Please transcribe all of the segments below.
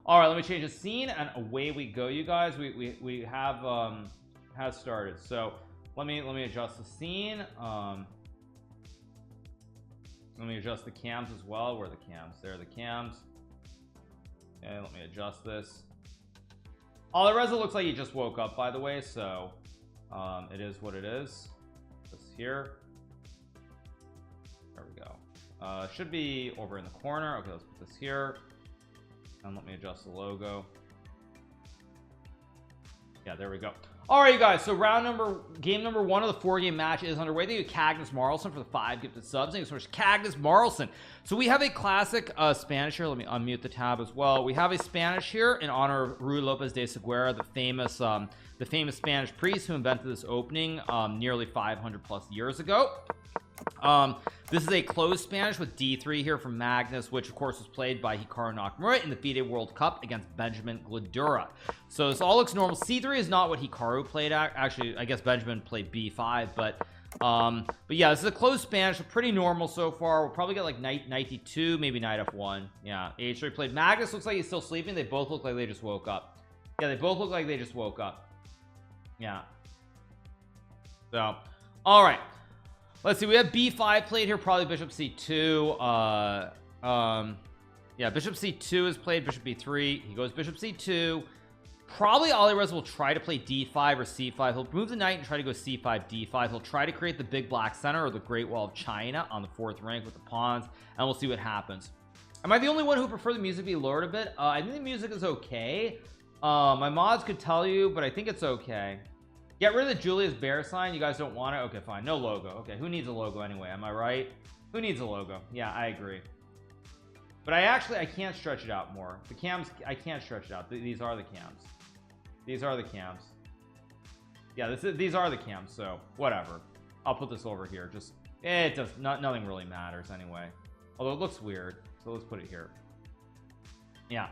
All right, let me change the scene and away we go, you guys. We have has started. So let me adjust the scene. Let me adjust the cams as well. Where are the cams? There are the cams. Okay, let me adjust this. Alireza looks like he just woke up, by the way, so it is what it is. This here. There we go. Should be over in the corner. Okay, let's put this here. And let me adjust the logo. Yeah, there we go. All right, you guys, so game number 1 of the 4-game match is underway. Thank you, Magnus for the 5 gifted subs. Thank you so much, Magnus. So we have a classic Spanish here. Let me unmute the tab as well. We have a Spanish here in honor of Ruy Lopez de Segura, the famous Spanish priest who invented this opening nearly 500 plus years ago. This is a closed Spanish with D3 here from Magnus, which of course was played by Hikaru Nakamura in the FIDE World Cup against Benjamin Gladura. So this all looks normal. C3 is not what Hikaru played at. Actually, I guess Benjamin played B5, but yeah, this is a closed Spanish, so pretty normal so far. We'll probably get like knight d2, maybe knight f1. Yeah, h3 played. Magnus looks like he's still sleeping. They both look like they just woke up. Yeah, they both look like they just woke up. Yeah. So, all right. Let's see, we have b5 played here, probably bishop c2. Yeah, bishop c2 is played, bishop b3. He goes bishop c2. Probably Alireza will try to play d5 or c5. He'll move the knight and try to go c5, d5. He'll try to create the big black center or the Great Wall of China on the 4th rank with the pawns, and we'll see what happens. Am I the only one who prefer the music to be lowered a bit? I think the music is okay. My mods could tell you, but I think it's okay. Get rid of the Julius Bear sign. You guys don't want it? Okay, fine. No logo. Okay, who needs a logo anyway? Am I right? Who needs a logo? Yeah, I agree. But I can't stretch it out more. The cams, I can't stretch it out. These are the cams. These are the cams. Yeah, these are the cams, so whatever. I'll put this over here. Just, it does nothing really matters anyway. Although it looks weird, so let's put it here. Yeah.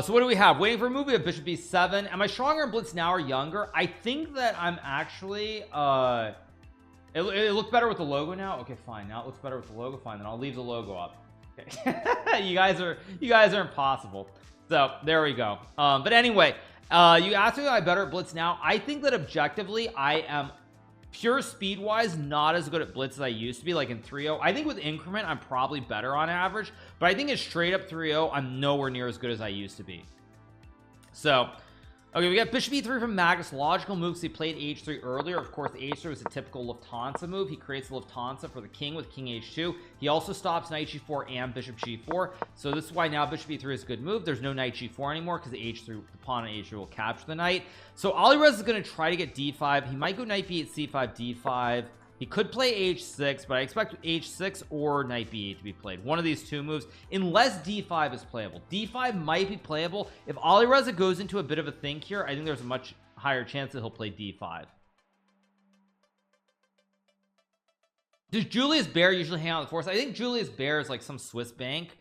So what do we have? Waiting for a movie of bishop b7. Am I stronger in blitz now or younger? I think that I'm actually it looked better with the logo now. Okay, fine. Now it looks better with the logo. Fine, then I'll leave the logo up. Okay. you guys are impossible. So there we go. But anyway, you asked me if I'm better at blitz now. I think that objectively I am pure speed wise not as good at blitz as I used to be, like in 3-0. I think with increment I'm probably better on average, but I think it's straight up 3-0 I'm nowhere near as good as I used to be. So okay, we got bishop e3 from Magnus. Logical moves. He played h3 earlier. Of course, h3 was a typical Lufthansa move. He creates the Lufthansa for the king with king h2. He also stops knight g4 and bishop g4. So this is why now bishop e3 is a good move. There's no knight g4 anymore because h3, the pawn on h3 will capture the knight. So Alireza is going to try to get d5. He might go knight b8, c5, d5. He could play h6, but I expect h6 or knight b8 to be played. One of these two moves, unless d5 is playable. d5 might be playable. If Alireza goes into a bit of a think here, I think there's a much higher chance that he'll play d5. Does Julius Baer usually hang out with the force? I think Julius Baer is like some Swiss bank.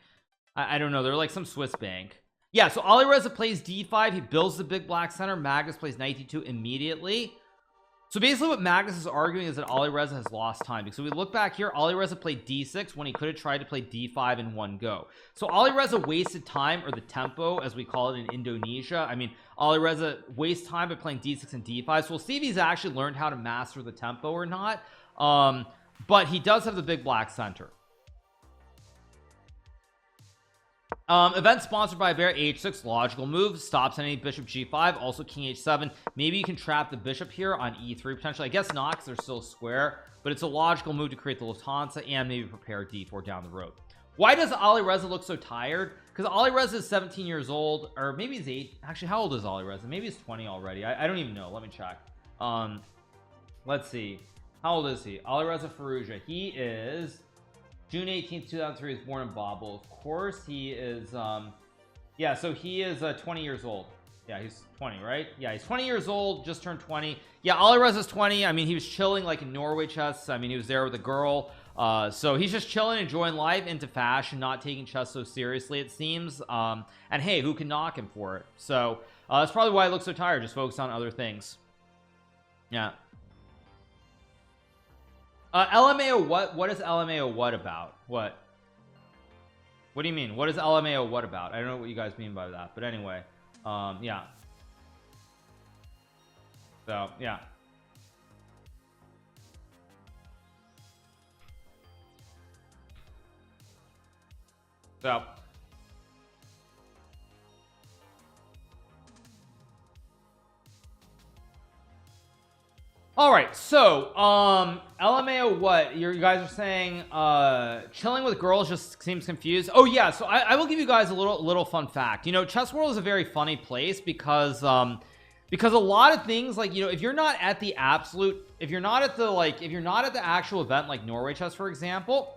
I don't know. They're like some Swiss bank. Yeah, so Alireza plays d5. He builds the big black center. Magnus plays knight d2 immediately. So basically what Magnus is arguing is that Alireza has lost time, because if we look back here, Alireza played d6 when he could have tried to play d5 in one go. So Alireza wasted time, or the tempo as we call it in Indonesia. I mean, Alireza wastes time by playing d6 and d5. So we'll see if he's actually learned how to master the tempo or not. But he does have the big black center. Event sponsored by Bear. H6, logical move, stops any bishop g5, also king h7. Maybe you can trap the bishop here on e3 potentially. I guess not, because they're still square, but it's a logical move to create the Lufthansa and maybe prepare d4 down the road. Why does Alireza look so tired? Because Alireza is 17 years old, or maybe he's 8. Actually, how old is Alireza? Maybe he's 20 already. I don't even know. Let me check. Let's see, how old is he? Alireza Faruja. He is June 18th 2003, is born in Babel. Of course he is yeah, so he is 20 years old. Yeah, he's 20, right? Yeah, he's 20 years old, just turned 20. Yeah, Alireza's 20. I mean, he was chilling like in Norway chess. I mean, he was there with a girl, so he's just chilling, enjoying life, into fashion, not taking chess so seriously, it seems. And hey, who can knock him for it? So that's probably why he looks so tired, just focused on other things. Yeah. LMAO what is LMAO what about? What? What do you mean? What is LMAO what about? I don't know what you guys mean by that, but anyway, yeah. So yeah. So all right, so LMAO what you guys are saying, chilling with girls just seems confused. Oh yeah, so I will give you guys a little fun fact. You know, chess world is a very funny place because a lot of things, like, you know, if you're not at the actual event, like Norway chess for example,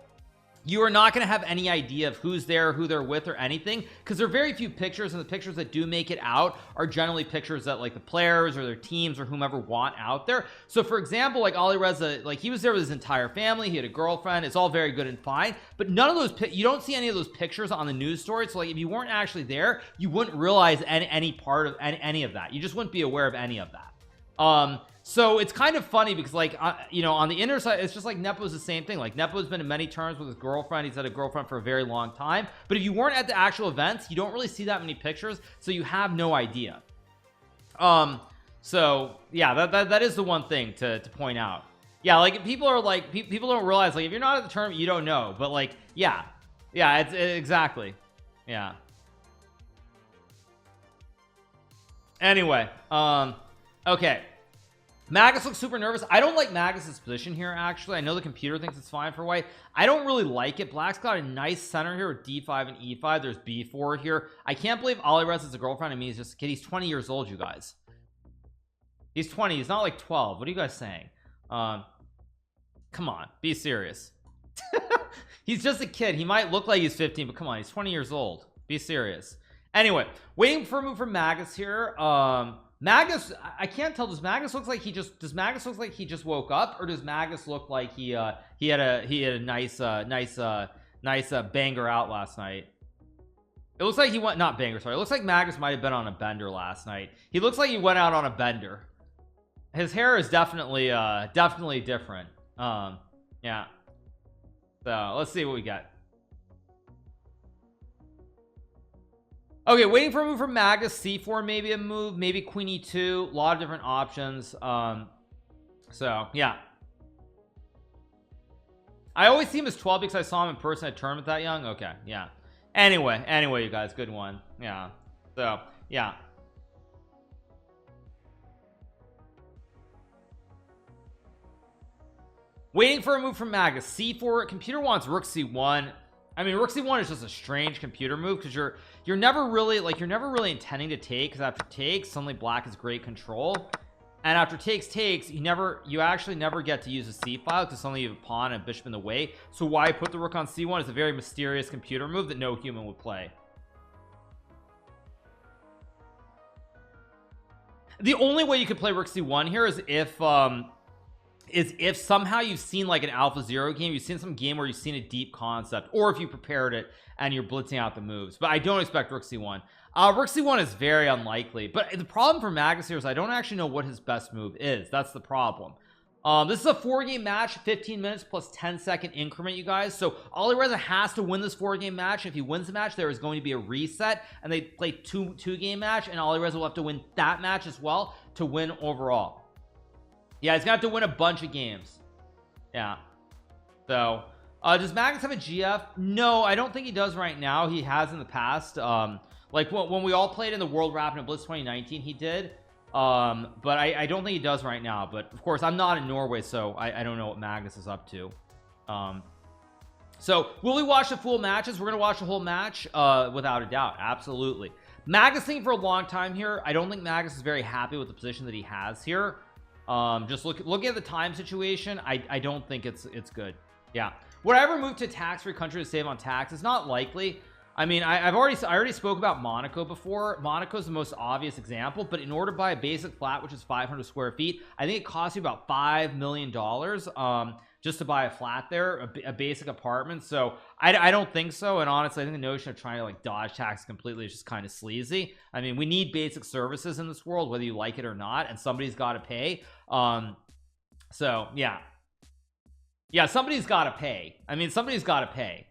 you are not going to have any idea of who's there, who they're with, or anything, because there are very few pictures, and the pictures that do make it out are generally pictures that like the players or their teams or whomever want out there. So for example, like Alireza, like he was there with his entire family, he had a girlfriend, it's all very good and fine, but none of those, you don't see any of those pictures on the news story. So like if you weren't actually there, you wouldn't realize any part of any of that. You just wouldn't be aware of any of that. So it's kind of funny because like you know, on the inner side, it's just like Nepo's the same thing. Like Nepo's been in many terms with his girlfriend. He's had a girlfriend for a very long time, but if you weren't at the actual events, you don't really see that many pictures, so you have no idea. So yeah, that is the one thing to point out. Yeah, like people are like, people don't realize, like if you're not at the tournament, you don't know, but like yeah, it's exactly, yeah. Anyway, okay, Magnus looks super nervous. I don't like Magnus's position here, actually. I know the computer thinks it's fine for white. I don't really like it. Black's got a nice center here with d5 and e5. There's b4 here. I can't believe Alireza is a girlfriend. I mean, he's just a kid. He's 20 years old, you guys. He's 20. He's not like 12. What are you guys saying? Come on, be serious. He's just a kid. He might look like he's 15, but come on, he's 20 years old. Be serious. Anyway, waiting for a move from Magnus here. Magnus, I can't tell. Does Magnus look like he just woke up, or does Magnus look like he had a nice banger out last night? It looks like he went, not banger, sorry. It looks like Magnus might have been on a bender last night. He looks like he went out on a bender. His hair is definitely different. Yeah. So let's see what we got. Okay, waiting for a move from Magnus. C4 maybe a move, maybe queen e2, a lot of different options. So yeah, I always see him as 12 because I saw him in person at a tournament that young. Okay, yeah. Anyway, you guys, good one. Yeah. So yeah, waiting for a move from Magnus. C4, computer wants rook c1. I mean, rook c1 is just a strange computer move because you're never really intending to take, because after takes suddenly black is great control, and after takes you actually never get to use a c file because suddenly you have a pawn and a bishop in the way. So why put the rook on c1 is a very mysterious computer move that no human would play. The only way you could play rook c1 here is if somehow you've seen like an alpha 0 game, you've seen some game where you've seen a deep concept, or if you prepared it and you're blitzing out the moves. But I don't expect rook c1. Rook c1 is very unlikely, but the problem for Magnus here is I don't actually know what his best move is. That's the problem. This is a 4-game match, 15 minutes plus 10-second increment, you guys. So Alireza has to win this 4-game match. If he wins the match, there is going to be a reset, and they play two-game match, and Alireza will have to win that match as well to win overall. Yeah, he's gonna have to win a bunch of games. Yeah. So does Magnus have a GF? No, I don't think he does right now. He has in the past. Like when we all played in the World Rapid and Blitz 2019, he did. But I don't think he does right now. But of course, I'm not in Norway, so I don't know what Magnus is up to. So will we watch the full matches? We're gonna watch the whole match, without a doubt. Absolutely. Magnus thinking for a long time here. I don't think Magnus is very happy with the position that he has here. Just look at the time situation. I don't think it's good. Yeah, would I ever move to a tax-free country to save on tax? It's not likely. I mean, I already spoke about Monaco before. Monaco is the most obvious example, but in order to buy a basic flat, which is 500 square feet, I think it costs you about $5 million just to buy a flat there, a basic apartment. So I don't think so. And honestly, I think the notion of trying to like dodge tax completely is just kind of sleazy. I mean, we need basic services in this world, whether you like it or not, and somebody's got to pay. So yeah, somebody's got to pay. I mean, somebody's got to pay.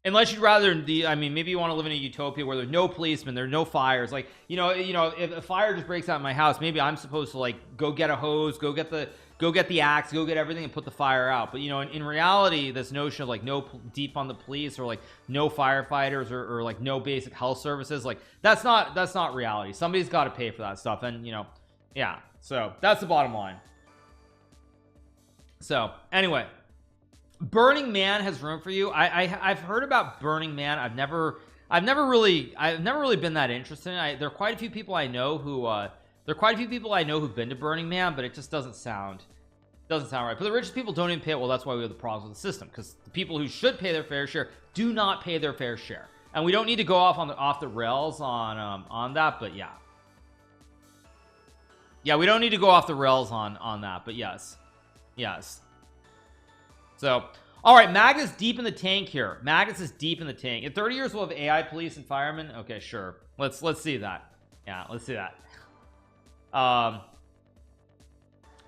Unless you'd rather I mean, maybe you want to live in a utopia where there's no policemen, there's no fires. Like, if a fire just breaks out in my house, maybe I'm supposed to like go get a hose, go get the axe, go get everything and put the fire out. But in reality, this notion of like no deep on the police, or like no firefighters, or like no basic health services, like that's not reality. Somebody's got to pay for that stuff. And yeah, so that's the bottom line. So anyway, Burning Man has room for you. I've heard about Burning Man. I've never really been that interested in it. There are quite a few people I know who've been to Burning Man, but it just doesn't sound right. But the richest people don't even pay it. Well, that's why we have the problems with the system, because the people who should pay their fair share do not pay their fair share. And we don't need to go off the rails on that, but yeah, we don't need to go off the rails on that, but yes. So, all right, Magnus deep in the tank here. Magnus is deep in the tank. In 30 years, we'll have AI police and firemen. Okay, sure. Let's see that. Yeah, let's see that.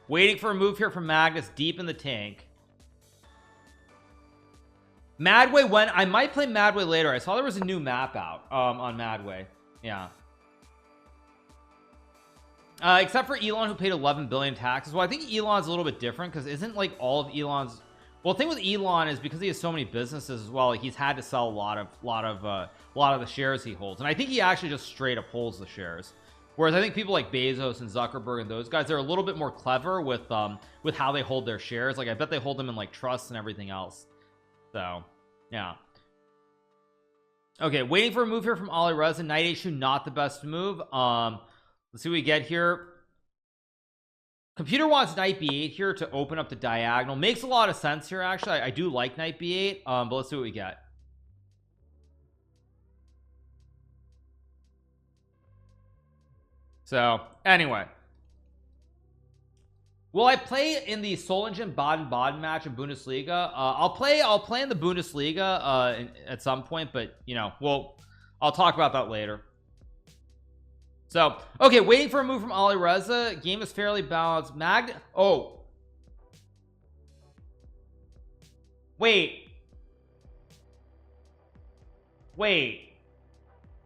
Waiting for a move here from Magnus deep in the tank. Madway I might play Madway later. I saw there was a new map out on Madway. Yeah. Except for Elon, who paid 11 billion taxes. Well, I think Elon's a little bit different, because isn't like all of Elon's... Well, the thing with Elon is because he has so many businesses as well, like he's had to sell a lot of the shares he holds, and I think he actually just straight up holds the shares. Whereas I think people like Bezos and Zuckerberg and those guys, they're a little bit more clever with how they hold their shares. Like I bet they hold them in like trusts and everything else. So yeah. Okay, waiting for a move here from Alireza. Knight h2, not the best move. Let's see what we get here. Computer wants knight b8 here to open up the diagonal. Makes a lot of sense here, actually. I do like knight b8, but let's see what we get. So anyway, will I play in the Solingen Baden-Baden match in Bundesliga? I'll play in the Bundesliga at some point, but I'll talk about that later. So, okay, waiting for a move from Alireza. Game is fairly balanced. Wait.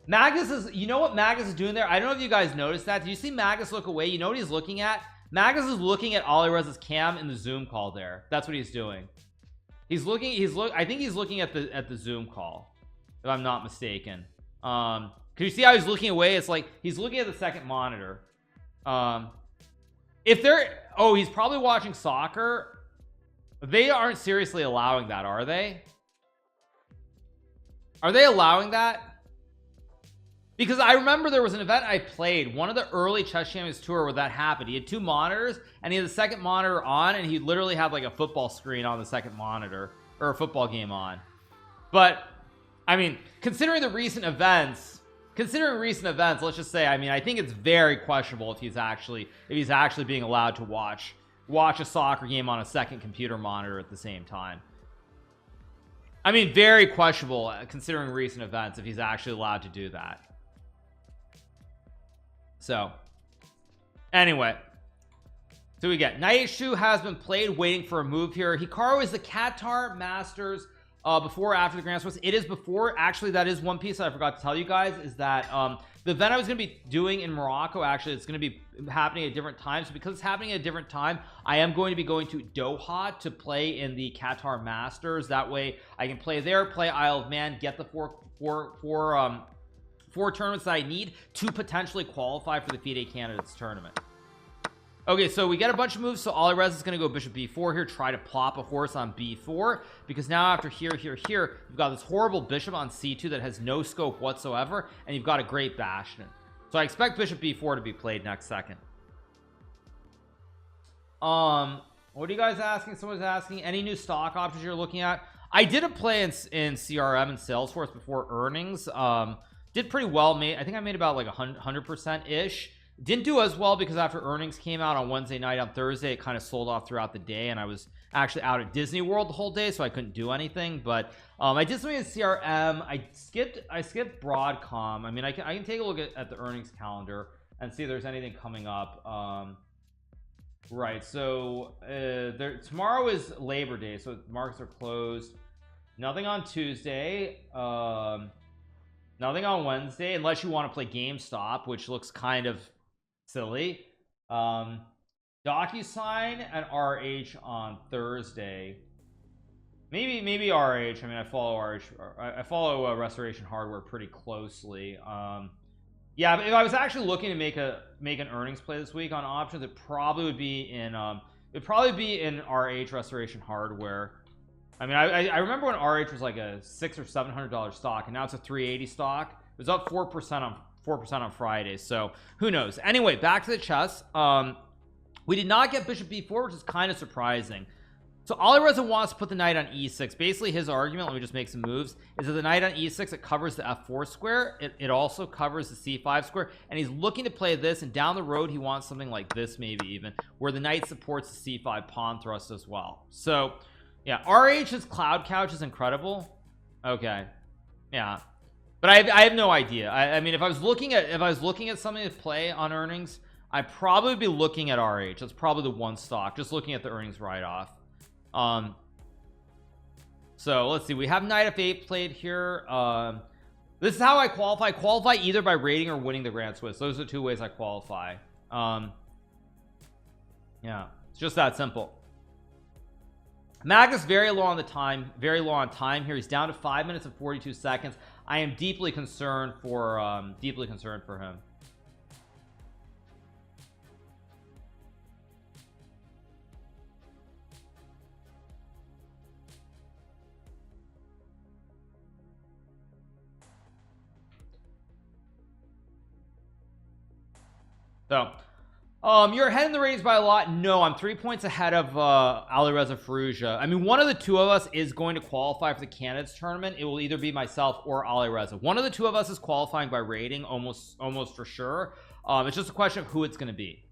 Magnus is... You know what Magnus is doing there? I don't know if you guys noticed that. Did you see Magnus look away? You know what he's looking at? Magnus is looking at Alireza's cam in the Zoom call there. That's what he's doing. I think he's looking at the Zoom call, if I'm not mistaken. Can you see how he's looking away? It's like he's looking at the second monitor. He's probably watching soccer. They aren't seriously allowing that, are they? Are they allowing that? Because I remember there was an event I played, one of the early Chess Champions Tour, where that happened. He had two monitors, and he had the second monitor on, and he literally had like a football screen on the second monitor, or a football game on. But I mean, considering recent events, let's just say, I mean, I think it's very questionable if he's actually being allowed to watch a soccer game on a second computer monitor at the same time. I mean, very questionable considering recent events if he's actually allowed to do that. So anyway, so we get knight h2 has been played, waiting for a move here. Hikaru is the Qatar Masters before or after the Grand Swiss. It is before. Actually, that is one piece I forgot to tell you guys, is that the event I was going to be doing in Morocco, actually it's going to be happening at different times. So because it's happening at a different time, I am going to be going to Doha to play in the Qatar Masters. That way I can play there, play Isle of Man, get the four tournaments that I need to potentially qualify for the FIDE Candidates tournament. Okay, so we get a bunch of moves. So Alireza is going to go bishop b4 here, try to plop a horse on b4, because now after here, you've got this horrible bishop on c2 that has no scope whatsoever, and you've got a great bastion. So I expect bishop b4 to be played next second. What are you guys asking? Someone's asking any new stock options you're looking at. I did a play in CRM and Salesforce before earnings. Did pretty well. I think I made about like 100% ish. Didn't do as well because after earnings came out on Wednesday night, on Thursday it kind of sold off throughout the day, and I was actually out at Disney World the whole day, so I couldn't do anything. But I did something in CRM. I skipped Broadcom. I mean, I can take a look at the earnings calendar and see if there's anything coming up. Right, so tomorrow is Labor Day, so markets are closed. Nothing on Tuesday. Nothing on Wednesday, unless you want to play GameStop, which looks kind of silly. DocuSign and RH on Thursday. Maybe RH. I mean, I follow RH. I follow Restoration Hardware pretty closely. Yeah, if I was actually looking to make an earnings play this week on options, it probably would be in RH Restoration Hardware. I mean, I remember when RH was like a $600 or $700 stock, and now it's a 380 stock. It was up 4% on Friday, so who knows. Anyway, back to the chess. We did not get bishop b4, which is kind of surprising. So Alireza wants to put the knight on e6. Basically his argument, let me just make some moves, is that the knight on e6, it covers the f4 square, it also covers the c5 square, and he's looking to play this, and down the road he wants something like this, maybe even, where the knight supports the c5 pawn thrust as well. So yeah, RH's cloud couch is incredible. Okay, yeah, but I have no idea. I mean, if I was looking at something to play on earnings, I'd probably be looking at RH. That's probably the one stock, just looking at the earnings write-off. So let's see, we have knight f8 played here. This is how I qualify either by rating or winning the Grand Swiss. Those are the two ways I qualify. Yeah, it's just that simple. Magnus very low on time here. He's down to 5 minutes and 42 seconds. I am deeply concerned for him. So you're ahead in the ratings by a lot. No, I'm 3 points ahead of Alireza Firouzja. I mean, one of the two of us is going to qualify for the candidates tournament. It will either be myself or Alireza. One of the two of us is qualifying by rating, almost for sure. It's just a question of who it's going to be.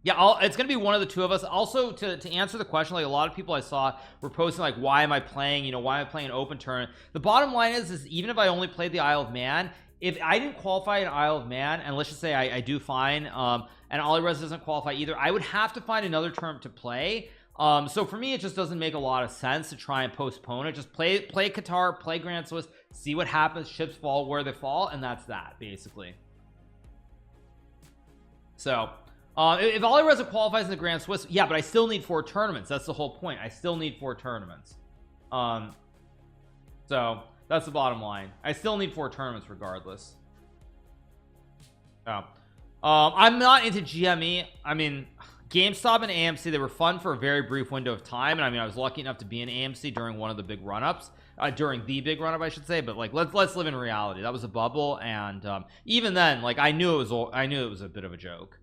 Yeah, it's going to be one of the two of us. Also, to answer the question, like a lot of people I saw were posting like, why am I playing, why am I playing an open tournament? The bottom line is even if I only played the Isle of Man, if I didn't qualify in Isle of Man, and let's just say I do fine, and Alireza doesn't qualify either, I would have to find another tournament to play. So for me, it just doesn't make a lot of sense to try and postpone it. Just play Qatar, play Grand Swiss, see what happens, chips fall where they fall, and that's that basically. So if Alireza qualifies in the Grand Swiss, yeah, but I still need 4 tournaments. That's the whole point. I still need 4 tournaments. So that's the bottom line. I still need 4 tournaments regardless. Oh, I'm not into GME. I mean, GameStop and AMC, they were fun for a very brief window of time, and I mean, I was lucky enough to be in AMC during one of the big run-ups, during the big run-up, I should say. But like, let's live in reality. That was a bubble, and even then, like, I knew it was a bit of a joke.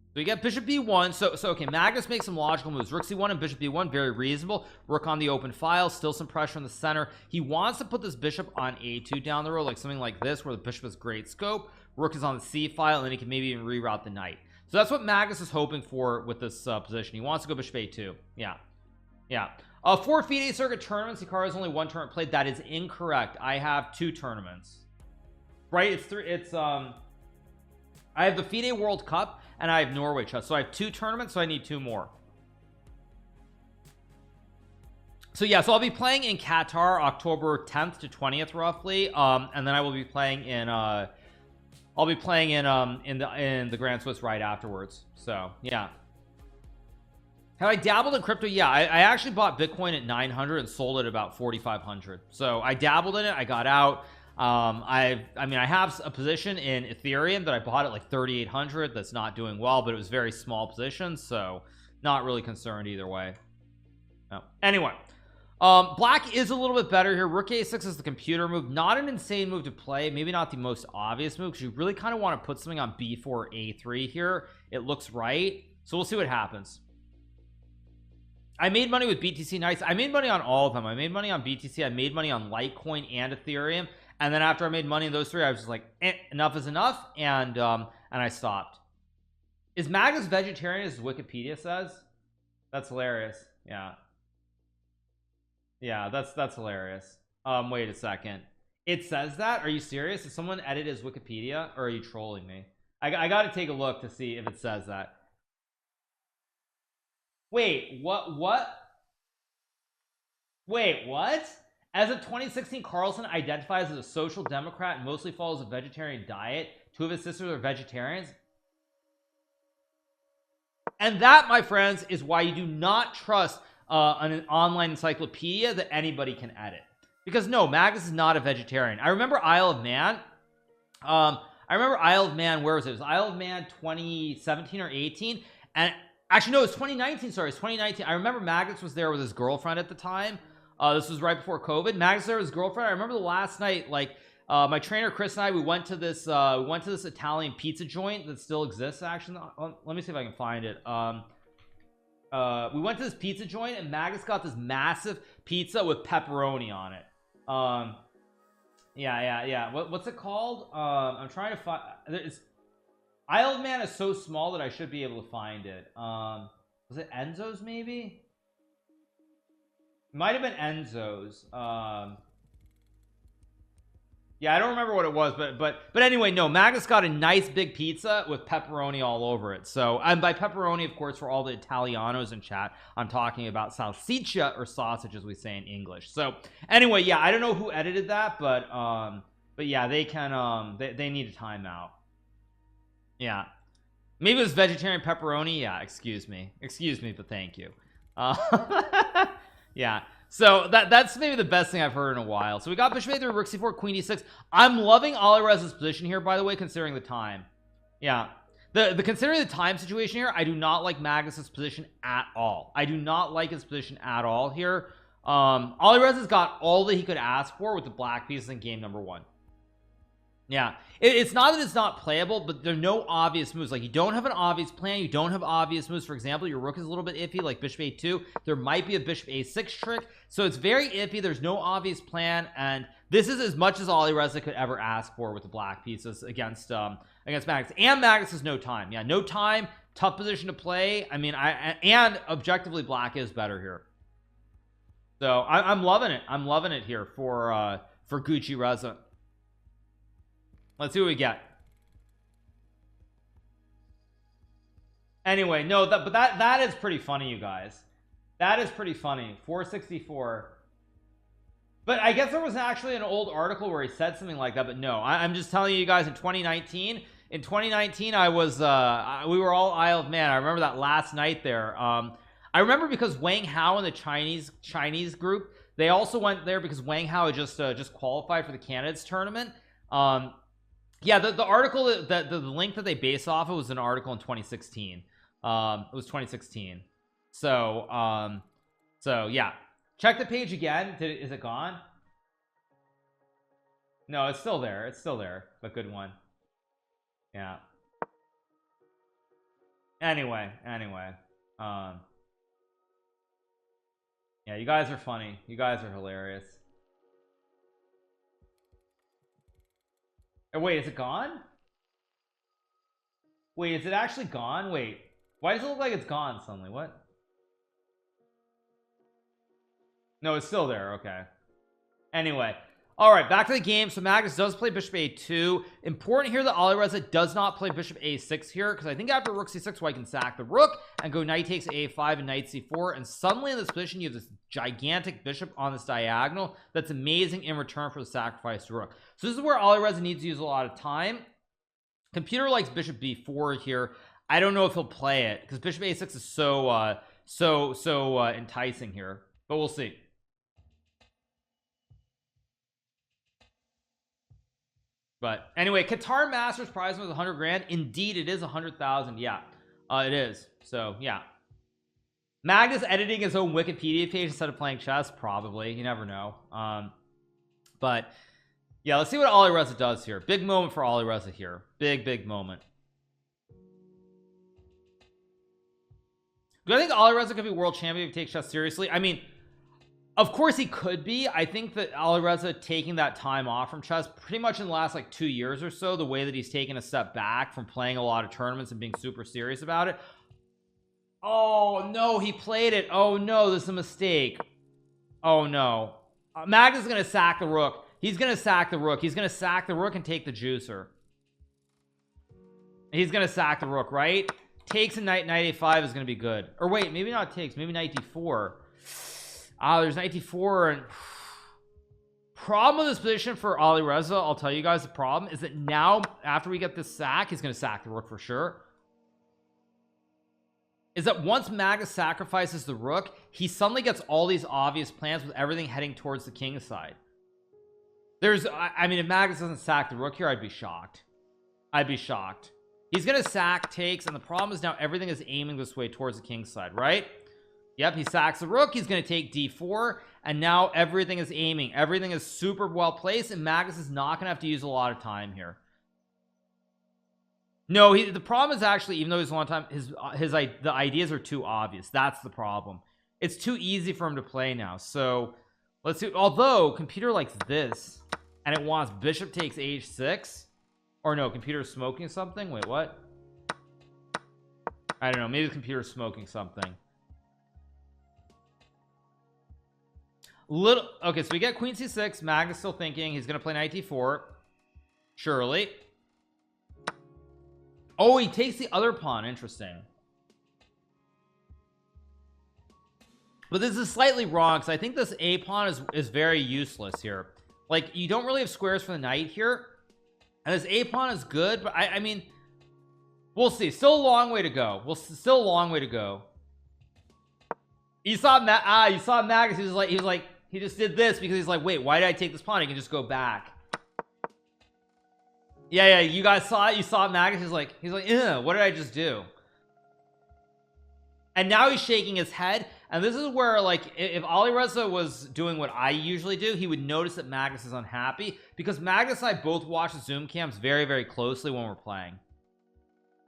So we get bishop b1. So okay, Magnus makes some logical moves. Rook c1 and bishop b1, very reasonable. Rook on the open file, still some pressure in the center. He wants to put this bishop on a2 down the road, like something like this, where the bishop has great scope. Rook is on the c file, and then he can maybe even reroute the knight. So that's what Magnus is hoping for with this position. He wants to go bishop a2. Yeah. 4 FIDE circuit tournaments. Hikaru has only 1 tournament played. That is incorrect. I have 2 tournaments. Right? It's 3. I have the FIDE World Cup and I have Norway chess, so I have 2 tournaments, so I need 2 more. So yeah, so I'll be playing in Qatar October 10th to 20th roughly, and then I will be playing in in the Grand Swiss right afterwards. So yeah, have I dabbled in crypto? Yeah, I actually bought Bitcoin at 900 and sold it at about 4,500. So I dabbled in it, I got out. I have a position in Ethereum that I bought at like 3,800 that's not doing well, but it was very small position, so not really concerned either way. No. Anyway, black is a little bit better here. Rook a6 is the computer move, not an insane move to play, maybe not the most obvious move, because you really kind of want to put something on b4 a3 here. It looks right, so we'll see what happens. I made money with BTC Knights. I made money on all of them. I made money on BTC, I made money on Litecoin and Ethereum. And then after I made money in those 3, I was just like, enough is enough, and I stopped. Is Magnus vegetarian, as Wikipedia says? That's hilarious. Yeah, that's hilarious. Wait a second. It says that? Are you serious? Did someone edit his Wikipedia, or are you trolling me? I got to take a look to see if it says that. Wait, what? Wait, what? As of 2016, Carlson identifies as a social democrat and mostly follows a vegetarian diet. 2 of his sisters are vegetarians. And that, my friends, is why you do not trust an online encyclopedia that anybody can edit. Because no, Magnus is not a vegetarian. I remember Isle of Man. Where was it? It was Isle of Man 2017 or 18. And actually, no, it was 2019. Sorry, it was 2019. I remember Magnus was there with his girlfriend at the time. This was right before COVID. Magnus there with his girlfriend. I remember the last night, like, my trainer Chris and I, we went to this Italian pizza joint that still exists. Actually, let me see if I can find it. We went to this pizza joint and Magnus got this massive pizza with pepperoni on it. Yeah. What's it called? I'm trying to find. Isle of Man is so small that I should be able to find it. Was it Enzo's? Maybe. It might have been Enzo's. Yeah, I don't remember what it was, but anyway, no, Magnus got a nice big pizza with pepperoni all over it. So, and by pepperoni, of course, for all the Italianos in chat, I'm talking about salsiccia, or sausage as we say in English. So anyway, yeah, I don't know who edited that, but yeah, they can they need a timeout. Yeah, maybe it was vegetarian pepperoni. Yeah, excuse me, but thank you. Yeah, so that's maybe the best thing I've heard in a while. So we got bishop a3, rook c4, queen d6. I'm loving Alireza's position here, by the way, considering the time. Yeah, the considering the time situation here, I do not like Magnus's position at all. I do not like his position at all here. Alireza's got all that he could ask for with the black pieces in game number 1. Yeah, it's not that it's not playable, but there are no obvious moves. Like, you don't have an obvious plan, you don't have obvious moves. For example, your rook is a little bit iffy, like bishop a2. There might be a bishop a6 trick, so it's very iffy. There's no obvious plan, and this is as much as Alireza could ever ask for with the black pieces against Magnus. And Magnus has no time. Yeah, no time, tough position to play. I mean, and objectively black is better here. So I'm loving it. I'm loving it here for Gucci Reza. Let's see what we get. Anyway, no, but that is pretty funny, you guys. That is pretty funny. 464. But I guess there was actually an old article where he said something like that, but no, I'm just telling you guys, in 2019 I was we were all Isle of Man. I remember that last night there. I remember because Wang Hao and the Chinese group, they also went there because Wang Hao had just qualified for the candidates tournament. Yeah, the article that the link that they base off of was an article in 2016. It was 2016. So yeah, check the page again. Is it gone? No, it's still there. It's still there, but good one. Yeah. Anyway. Yeah, you guys are funny. You guys are hilarious. Oh, wait, is it gone? Wait, is it actually gone? Wait, why does it look like it's gone suddenly? What? No, it's still there. Okay. Anyway, all right, back to the game. So Magnus does play bishop a2. Important here that Alireza does not play bishop a6 here, because I think after rook c6, White can sack the rook and go knight takes a5 and knight c4, and suddenly in this position you have this gigantic bishop on this diagonal that's amazing in return for the sacrificed rook. So this is where Alireza needs to use a lot of time. Computer likes bishop b4 here. I don't know if he'll play it because bishop a6 is so enticing here, but we'll see. But anyway, Qatar Masters prize was 100 grand. Indeed, it is 100,000. Yeah, it is. So yeah, Magnus editing his own Wikipedia page instead of playing chess, probably. You never know. But yeah, let's see what Alireza does here. Big moment for Alireza here. Big moment. Do I think Alireza could be world champion if he takes chess seriously? I mean, of course he could be. I think that Alireza taking that time off from chess pretty much in the last like 2 years or so, the way that he's taken a step back from playing a lot of tournaments and being super serious about it. Oh no, he played it. Oh no, this is a mistake. Oh no, Magnus is gonna sack the rook. He's gonna sack the rook. He's gonna sack the rook and take the juicer. He's gonna sack the rook, right? Takes a knight a5 is gonna be good. Or wait, maybe not takes, maybe knight d4. There's knight d4 and problem with this position for Alireza. I'll tell you guys the problem is that now after we get this sack, he's going to sack the rook for sure. Is that once Magnus sacrifices the rook, he suddenly gets all these obvious plans with everything heading towards the king side. I mean, if Magnus doesn't sack the rook here, I'd be shocked. I'd be shocked. He's gonna sack takes, and the problem is now everything is aiming this way towards the king side, right? Yep, he sacks the rook. He's gonna take d4, and now everything is aiming. Everything is super well placed, and Magnus is not gonna have to use a lot of time here. No, the problem is actually, even though he's a long time, the ideas are too obvious. That's the problem. It's too easy for him to play now. So let's see. Although computer likes this, and it wants bishop takes h6, or no, computer's smoking something. Wait, what? I don't know. Maybe the computer's smoking something. Okay, so we get queen c6. Magnus still thinking he's gonna play knight d4. Surely. Oh, he takes the other pawn. Interesting. But this is slightly wrong, because I think this a pawn is very useless here. Like, you don't really have squares for the knight here, and this a pawn is good, but I mean, we'll see. Still a long way to go. Still a long way to go. You saw Magnus. He just did this because he's like, wait, why did I take this pawn? He can just go back. Yeah, you guys saw it. You saw Magnus. He's like, ew, what did I just do? And now he's shaking his head. And this is where, like, if Alireza was doing what I usually do, he would notice that Magnus is unhappy, because Magnus and I both watch the Zoom cams very, very closely when we're playing.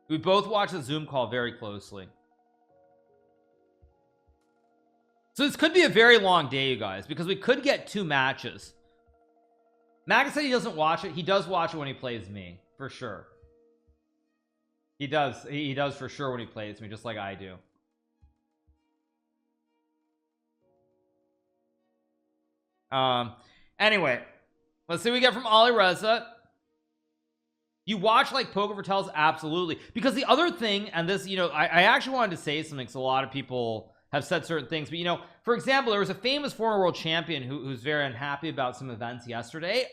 We both watch the Zoom call very closely. So this could be a very long day, you guys, because we could get 2 matches. Magnus said he doesn't watch it. He does watch it when he plays me, for sure. He does for sure when he plays me, just like I do. Anyway, let's see what we get from Alireza. You watch like Poker for Tells? Absolutely. Because the other thing, and this, you know, I actually wanted to say something, because a lot of people have said certain things, but, you know, for example, there was a famous former world champion who's very unhappy about some events yesterday.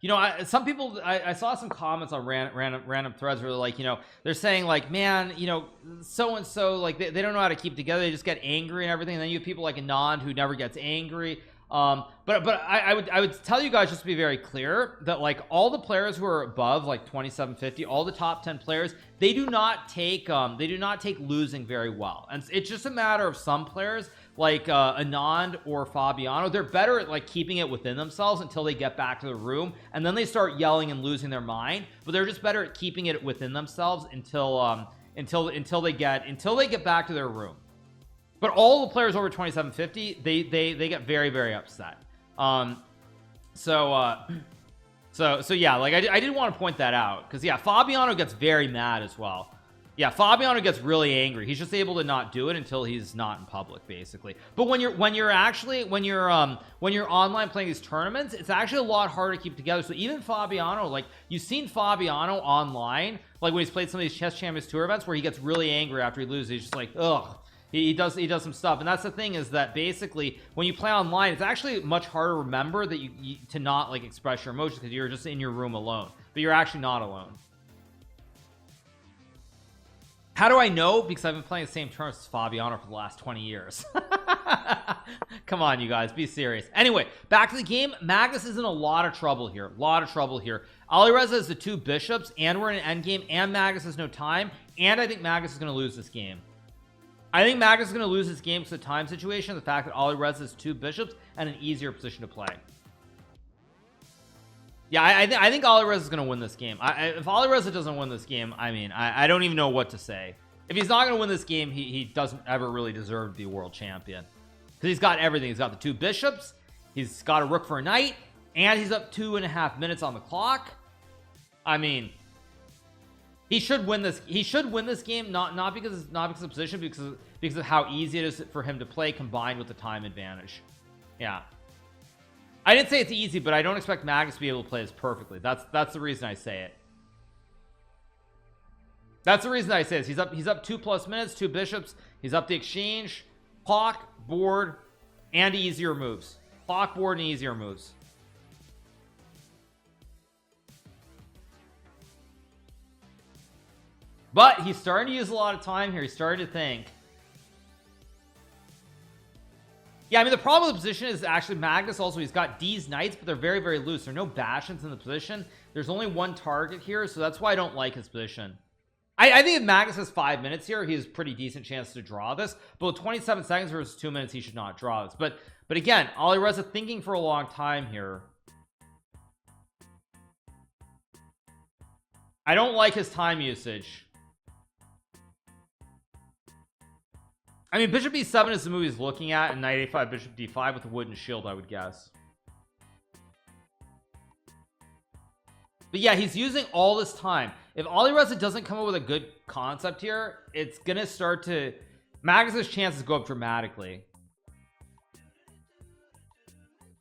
You know, some people, I saw some comments on random threads where they're like, you know, they're saying like, man, you know, so and so, like they don't know how to keep together, they just get angry and everything. And then you have people like Anand who never gets angry. But I would tell you guys, just to be very clear, that like all the players who are above like 2750, all the top 10 players, they do not take losing very well. And it's just a matter of some players like Anand or Fabiano, they're better at like keeping it within themselves until they get back to the room, and then they start yelling and losing their mind. But they're just better at keeping it within themselves until they get back to their room. But all the players over 2750, they get very, very upset. So yeah, like I did want to point that out, because yeah, Fabiano gets very mad as well. Yeah, Fabiano gets really angry. He's just able to not do it until he's not in public, basically. But when you're online playing these tournaments, it's actually a lot harder to keep together. So even Fabiano, like you've seen Fabiano online, like when he's played some of these Chess Champions Tour events where he gets really angry after he loses. He's just like, ugh. He does some stuff. And that's the thing, is that basically when you play online, it's actually much harder to remember that you to not like express your emotions, because you're just in your room alone, but you're actually not alone. How do I know? Because I've been playing the same tournaments as Fabiano for the last 20 years. Come on, you guys, be serious. Anyway, back to the game. Magnus is in a lot of trouble here. Alireza has the 2 bishops, and we're in an endgame, and Magnus has no time, and I think Magnus is going to lose this game. I think Magnus is going to lose this game because of the time situation, the fact that Alireza has 2 bishops and an easier position to play. Yeah, I think Alireza is going to win this game. If Alireza doesn't win this game, I mean, I don't even know what to say. If he's not going to win this game, he doesn't ever really deserve to be world champion. Because he's got everything. He's got the 2 bishops, he's got a rook for a knight, and he's up 2.5 minutes on the clock. I mean, he should win this. He should win this game, not because of position, because of how easy it is for him to play, combined with the time advantage. Yeah, I didn't say it's easy, but I don't expect Magnus to be able to play this perfectly. That's the reason I say it. That's the reason I say this. He's up 2+ minutes, 2 bishops. He's up the exchange. Clock, board, and easier moves. Clock, board, and easier moves. But he's starting to use a lot of time here. He's starting to think. Yeah, I mean, the problem with the position is actually Magnus also, he's got D's knights, but they're very, very loose. There are no bastions in the position. There's only one target here, so that's why I don't like his position. I think if Magnus has 5 minutes here, he has a pretty decent chance to draw this. But with 27 seconds versus 2 minutes, he should not draw this. But again, Alireza thinking for a long time here. I don't like his time usage. I mean, bishop e7 is the move he's looking at, and knight a5, bishop d5 with a wooden shield, I would guess. But yeah, he's using all this time. If Alireza doesn't come up with a good concept here, it's gonna start to... Magnus's chances go up dramatically.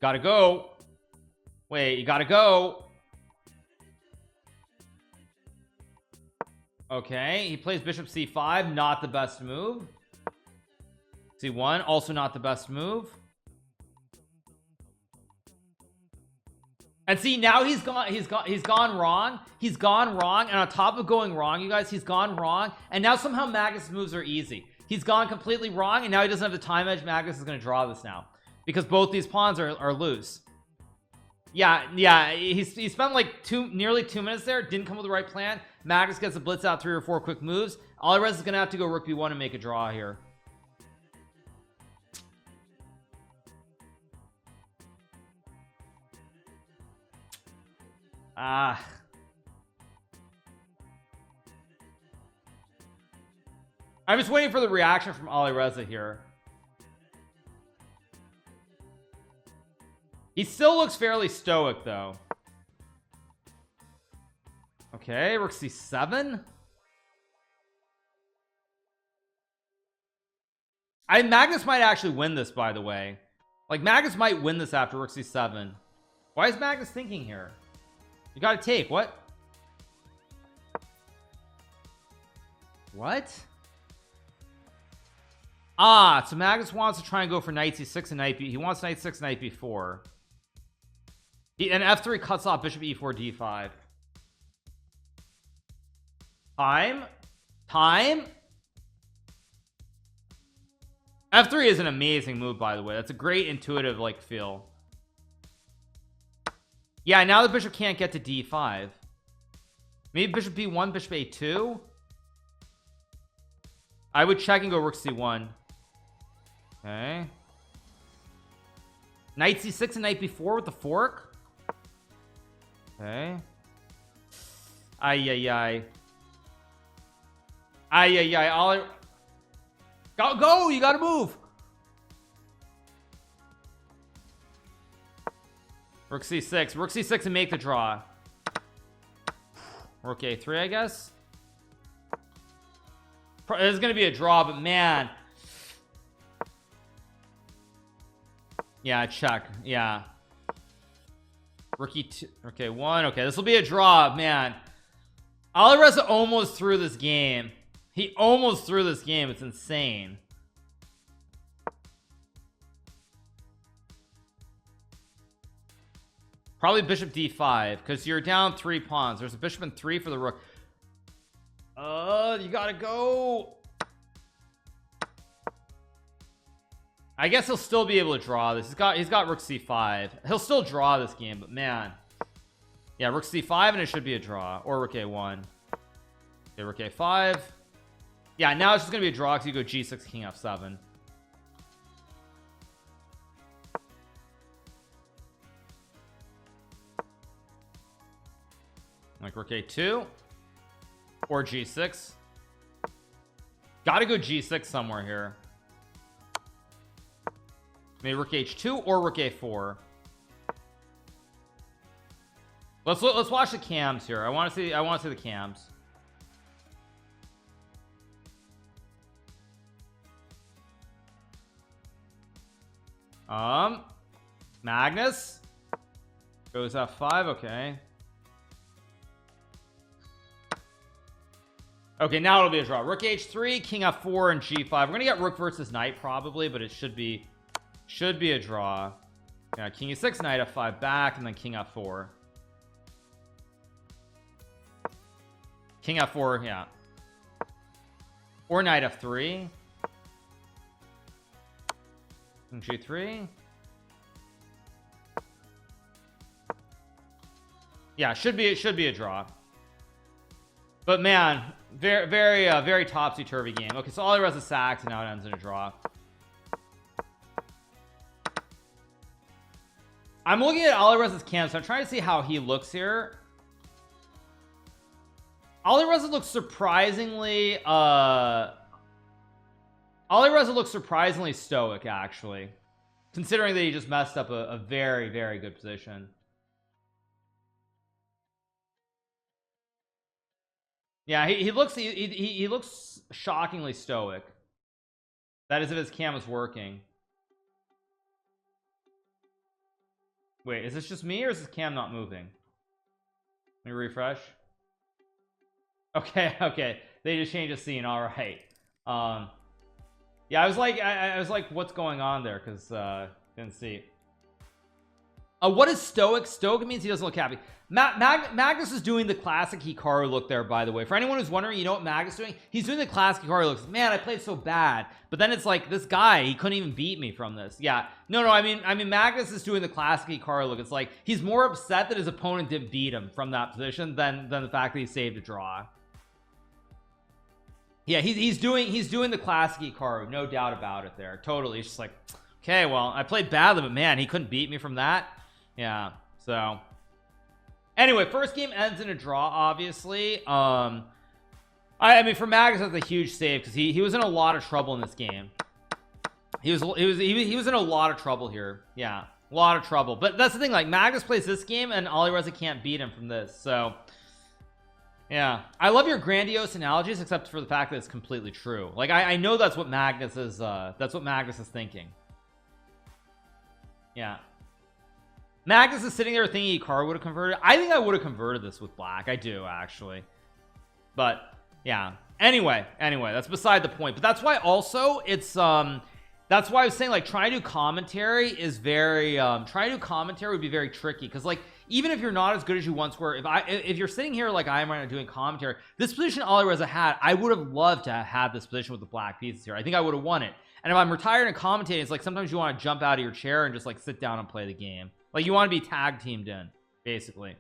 Gotta go. Wait, you gotta go. Okay, he plays bishop c5, not the best move. c1, also not the best move. And see, now he's gone wrong. He's gone wrong, and on top of going wrong, you guys, he's gone wrong, and now somehow Magnus' moves are easy. He's gone completely wrong, and now he doesn't have the time edge. Magnus is going to draw this now because both these pawns are loose. Yeah, he spent like nearly 2 minutes there, didn't come with the right plan. Magnus gets a blitz out 3 or 4 quick moves. Alireza is going to have to go rook b1 and make a draw here. I'm just waiting for the reaction from Alireza here. He still looks fairly stoic though. Okay, rook c7. Magnus might actually win this, by the way. Like, Magnus might win this after rook c7. Why is Magnus thinking here? You gotta take what? So Magnus wants to try and go for knight c6 and knight b. He wants knight 6, knight b4. And f3 cuts off bishop e4 d5. Time. f3 is an amazing move, by the way. That's a great intuitive like feel. Yeah, now the bishop can't get to d5. Maybe bishop b1, bishop a2. I would check and go rook c1. Okay. Knight c6 and knight b4 with the fork. Okay. Ay. Go! You gotta move! Rook c6 and make the draw. Rook a3, I guess. There's gonna be a draw, but man. Yeah, check. Yeah. Rook e2. Okay, 1. Okay, this will be a draw, man. Alireza almost threw this game. He almost threw this game. It's insane. Probably bishop d5 because you're down 3 pawns. There's a bishop and 3 for the rook. You gotta go. I guess he'll still be able to draw this. He's got rook c5. He'll still draw this game, but man. Yeah, rook c5 and it should be a draw. Or rook a1. Okay, rook a5. Yeah, now it's just gonna be a draw because you go g6, king f7. Like rook a2 or g6. Gotta go g6 somewhere here. Maybe rook h2 or rook a4. Let's watch the cams here. I want to see the cams. Magnus goes f5. Okay. Okay, now it'll be a draw. Rook h3, king f4, and g5. We're gonna get rook versus knight probably, but it should be a draw. Yeah, king e6, knight f5 back, and then king f4. King f4, yeah. Or knight f3. King g3. Yeah, should be a draw. But man, very topsy-turvy game. Okay, so Alireza sacks, and now it ends in a draw. I'm looking at Alireza's cam, so I'm trying to see how he looks here. Alireza looks surprisingly stoic, actually, considering that he just messed up a very good position. Yeah, he looks shockingly stoic. That is if his cam is working. Wait, is this just me, or is this cam not moving? Let me refresh. Okay, they just changed the scene. All right. Yeah, I was like what's going on there, because didn't see. What is stoic? Stoic means he doesn't look happy. Magnus is doing the classic Hikaru look there, by the way. For anyone who's wondering, you know what Magnus is doing? He's doing the classic Hikaru look. Man, I played so bad. But then it's like, this guy, he couldn't even beat me from this. Yeah. No, I mean Magnus is doing the classic Hikaru look. It's like he's more upset that his opponent didn't beat him from that position than the fact that he saved a draw. Yeah, he's doing the classic Hikaru, no doubt about it there. Totally. It's just like, okay, well, I played badly, but man, he couldn't beat me from that. Yeah, so anyway, first game ends in a draw, obviously. I mean, for Magnus, that's a huge save, because he was in a lot of trouble in this game. He was in a lot of trouble here. Yeah, a lot of trouble. But that's the thing, like, Magnus plays this game and Alireza can't beat him from this. So yeah, I love your grandiose analogies, except for the fact that it's completely true. Like, I know that's what Magnus is thinking. Yeah, Magnus is sitting there thinking Hikaru would have converted. I think I would have converted this with black. I do, actually. But yeah, anyway, that's beside the point. But that's why also it's that's why I was saying, like, trying to do commentary is very trying to do commentary would be very tricky, because, like, even if you're not as good as you once were, if you're sitting here like I am right now doing commentary, this position Alireza had, I would have loved to have had this position with the black pieces here. I think I would have won it. And if I'm retired and commentating, it's like sometimes you want to jump out of your chair and just like sit down and play the game. Like, you want to be tag teamed in, basically.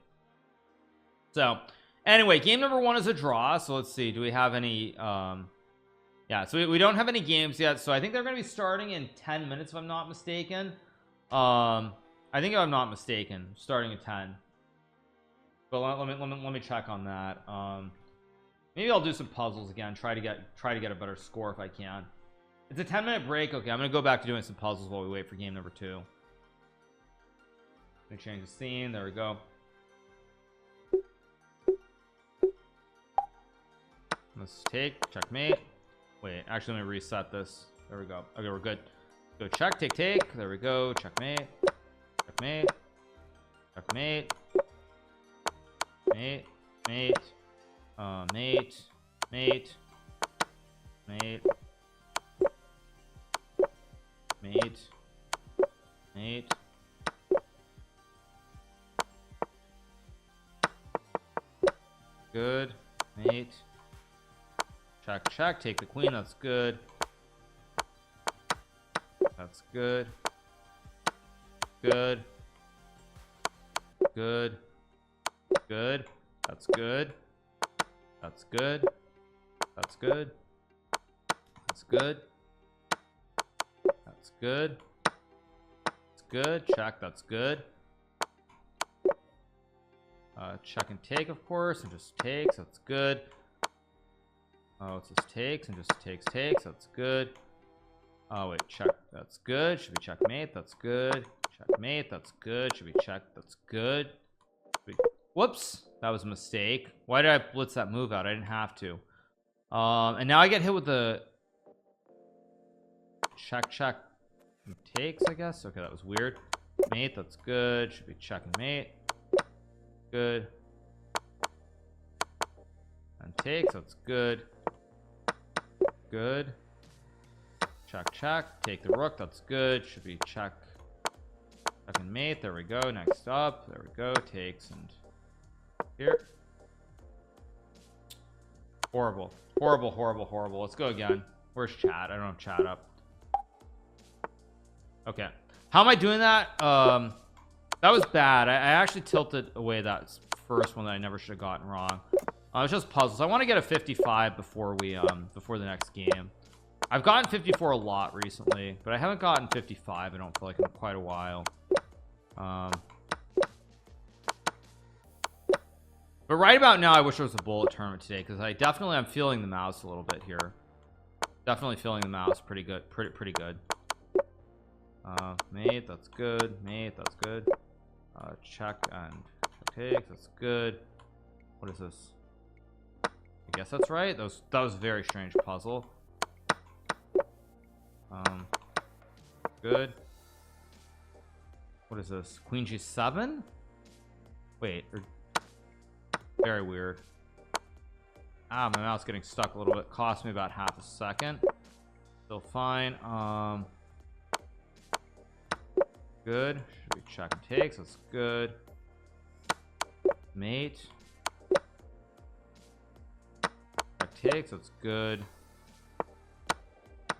So anyway, game number 1 is a draw. So let's see, do we have any yeah, so we don't have any games yet, so I think they're going to be starting in 10 minutes if I'm not mistaken. I think if I'm not mistaken, starting at 10. But let me check on that. Maybe I'll do some puzzles again, try to get a better score if I can. It's a 10-minute break. Okay, I'm gonna go back to doing some puzzles while we wait for game number 2. Let me change the scene. There we go. Let's take checkmate. Wait, actually, let me reset this. There we go. Okay, we're good. Go check, take. There we go. Checkmate. Checkmate. Checkmate. Mate. Mate. Mate. Mate. Mate. Mate. Mate. Good. Mate. Check, take the queen. That's good. That's good. Good. Good. Good. That's good. That's good. That's good. That's good. That's good. That's good. Check. That's good. Check and take, of course, and just takes. That's good. Oh, it's just takes and just takes. That's good. Oh wait, check. That's good. Should be checkmate. That's good. Checkmate. That's good. Should be check. That's good. Whoops, that was a mistake. Why did I blitz that move out? I didn't have to. And now I get hit with the check takes, I guess. Okay, that was weird. Mate. That's good. Should be check and mate. Good. And takes, that's good. Good. Check, check. Take the rook, that's good. Should be check. Check and mate. There we go. Next up. There we go. Takes and here. Horrible. Horrible, horrible, horrible. Let's go again. Where's chat? I don't have chat up. Okay. How am I doing that? That was bad. I actually tilted away that first one that I never should have gotten wrong. It's just puzzles. I want to get a 55 before we before the next game. I've gotten 54 a lot recently, but I haven't gotten 55. I don't feel like in quite a while. But right about now, I wish there was a bullet tournament today because I definitely am feeling the mouse a little bit here. Definitely feeling the mouse pretty good, pretty good. Mate, that's good. Mate, that's good. Check and take, that's good. What is this? I guess that's right. That was a very strange puzzle. Good. What is this? Queen G7? Wait, very weird. Ah, my mouse getting stuck a little bit. Cost me about half a second. Still fine. Good. Should we check and takes? That's good. Mate. Check takes. That's good.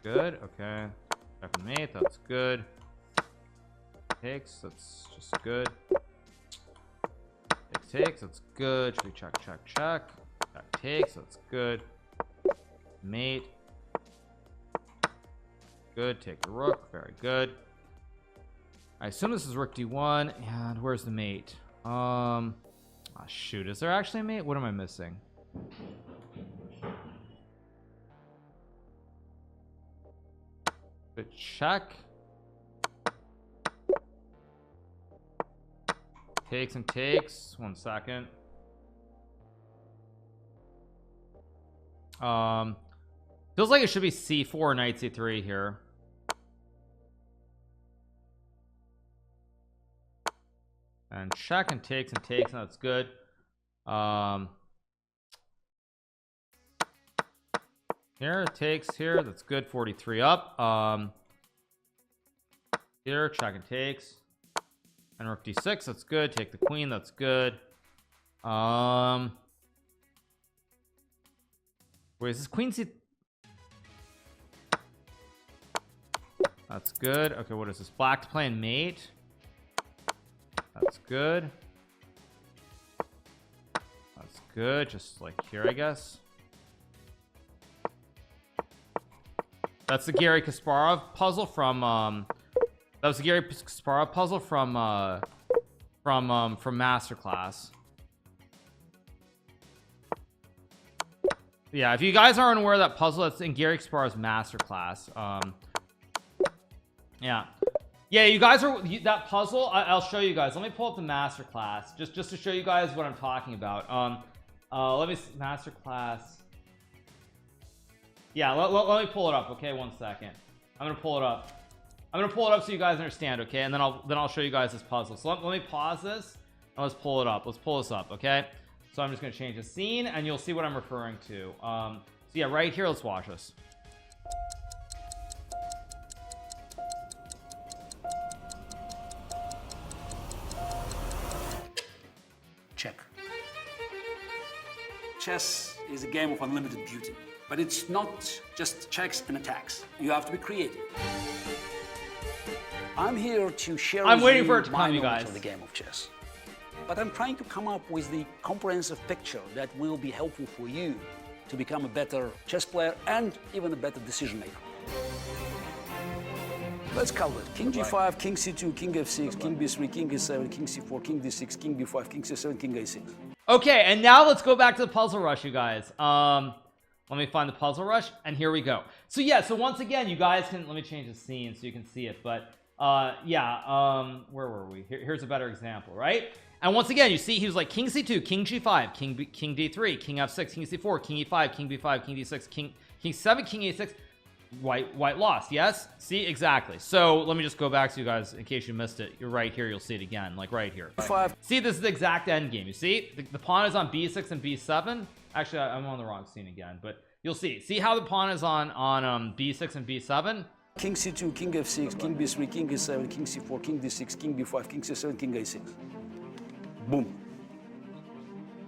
Good. Okay. Check and mate. That's good. Takes. That's just good. Takes. That's good. Should we check, check, check? Check takes. That's good. Mate. Good. Take the rook. Very good. I assume this is rook d1. And where's the mate? Oh, shoot. Is there actually a mate? What am I missing? Good check. Takes and takes. 1 second. Feels like it should be c4 or knight c3 here. And check and takes and takes, and that's good. Here it takes here, that's good. 43 up. Here check and takes, and rook d6, that's good. Take the queen, that's good. Wait, is this queen c? That's good. Okay, what is this? Black's playing mate. That's good. That's good. Just like here, I guess. That's the Garry Kasparov puzzle from that was the Garry Kasparov puzzle from Masterclass. Yeah, if you guys aren't aware of that puzzle, that's in Garry Kasparov's Masterclass. Yeah. Yeah, you guys are that puzzle. I'll show you guys. Let me pull up the Masterclass just to show you guys what I'm talking about. Let me Masterclass. Yeah, let me pull it up. Okay, 1 second. I'm gonna pull it up. I'm gonna pull it up so you guys understand. Okay, and then I'll show you guys this puzzle. So let me pause this and let's pull it up. Let's pull this up. Okay. So I'm just gonna change the scene and you'll see what I'm referring to. So yeah, right here. Let's watch this. Check. Chess is a game of unlimited beauty, but it's not just checks and attacks. You have to be creative. I'm here to share I'm with waiting you for it to my come, you knowledge guys. of the game of chess. But I'm trying to come up with the comprehensive picture that will be helpful for you to become a better chess player and even a better decision maker. Let's cover it. King g5, king c2, king f6, king b3, king a7, king c4, king d6, king b5, king c7, king a6. Okay, and now let's go back to the puzzle rush, you guys. Let me find the puzzle rush, and here we go. So yeah, so once again, you guys can let me change the scene so you can see it. But yeah, where were we? Here's a better example, right? And once again, you see he was like king c2, king g5, king d3, king f6, king c4, king e5, king b5, king d6, king 7, king a6. white lost. Yes, see, exactly. So let me just go back to you guys in case you missed it. You're right here, you'll see it again, like right here. See, this is the exact end game. You see the pawn is on b6 and b7. Actually, I'm on the wrong scene again, but you'll see how the pawn is on b6 and b7. King c2, king f6, king b3, king e7, king c4, king d6, king b5, king c7, king a6. Boom.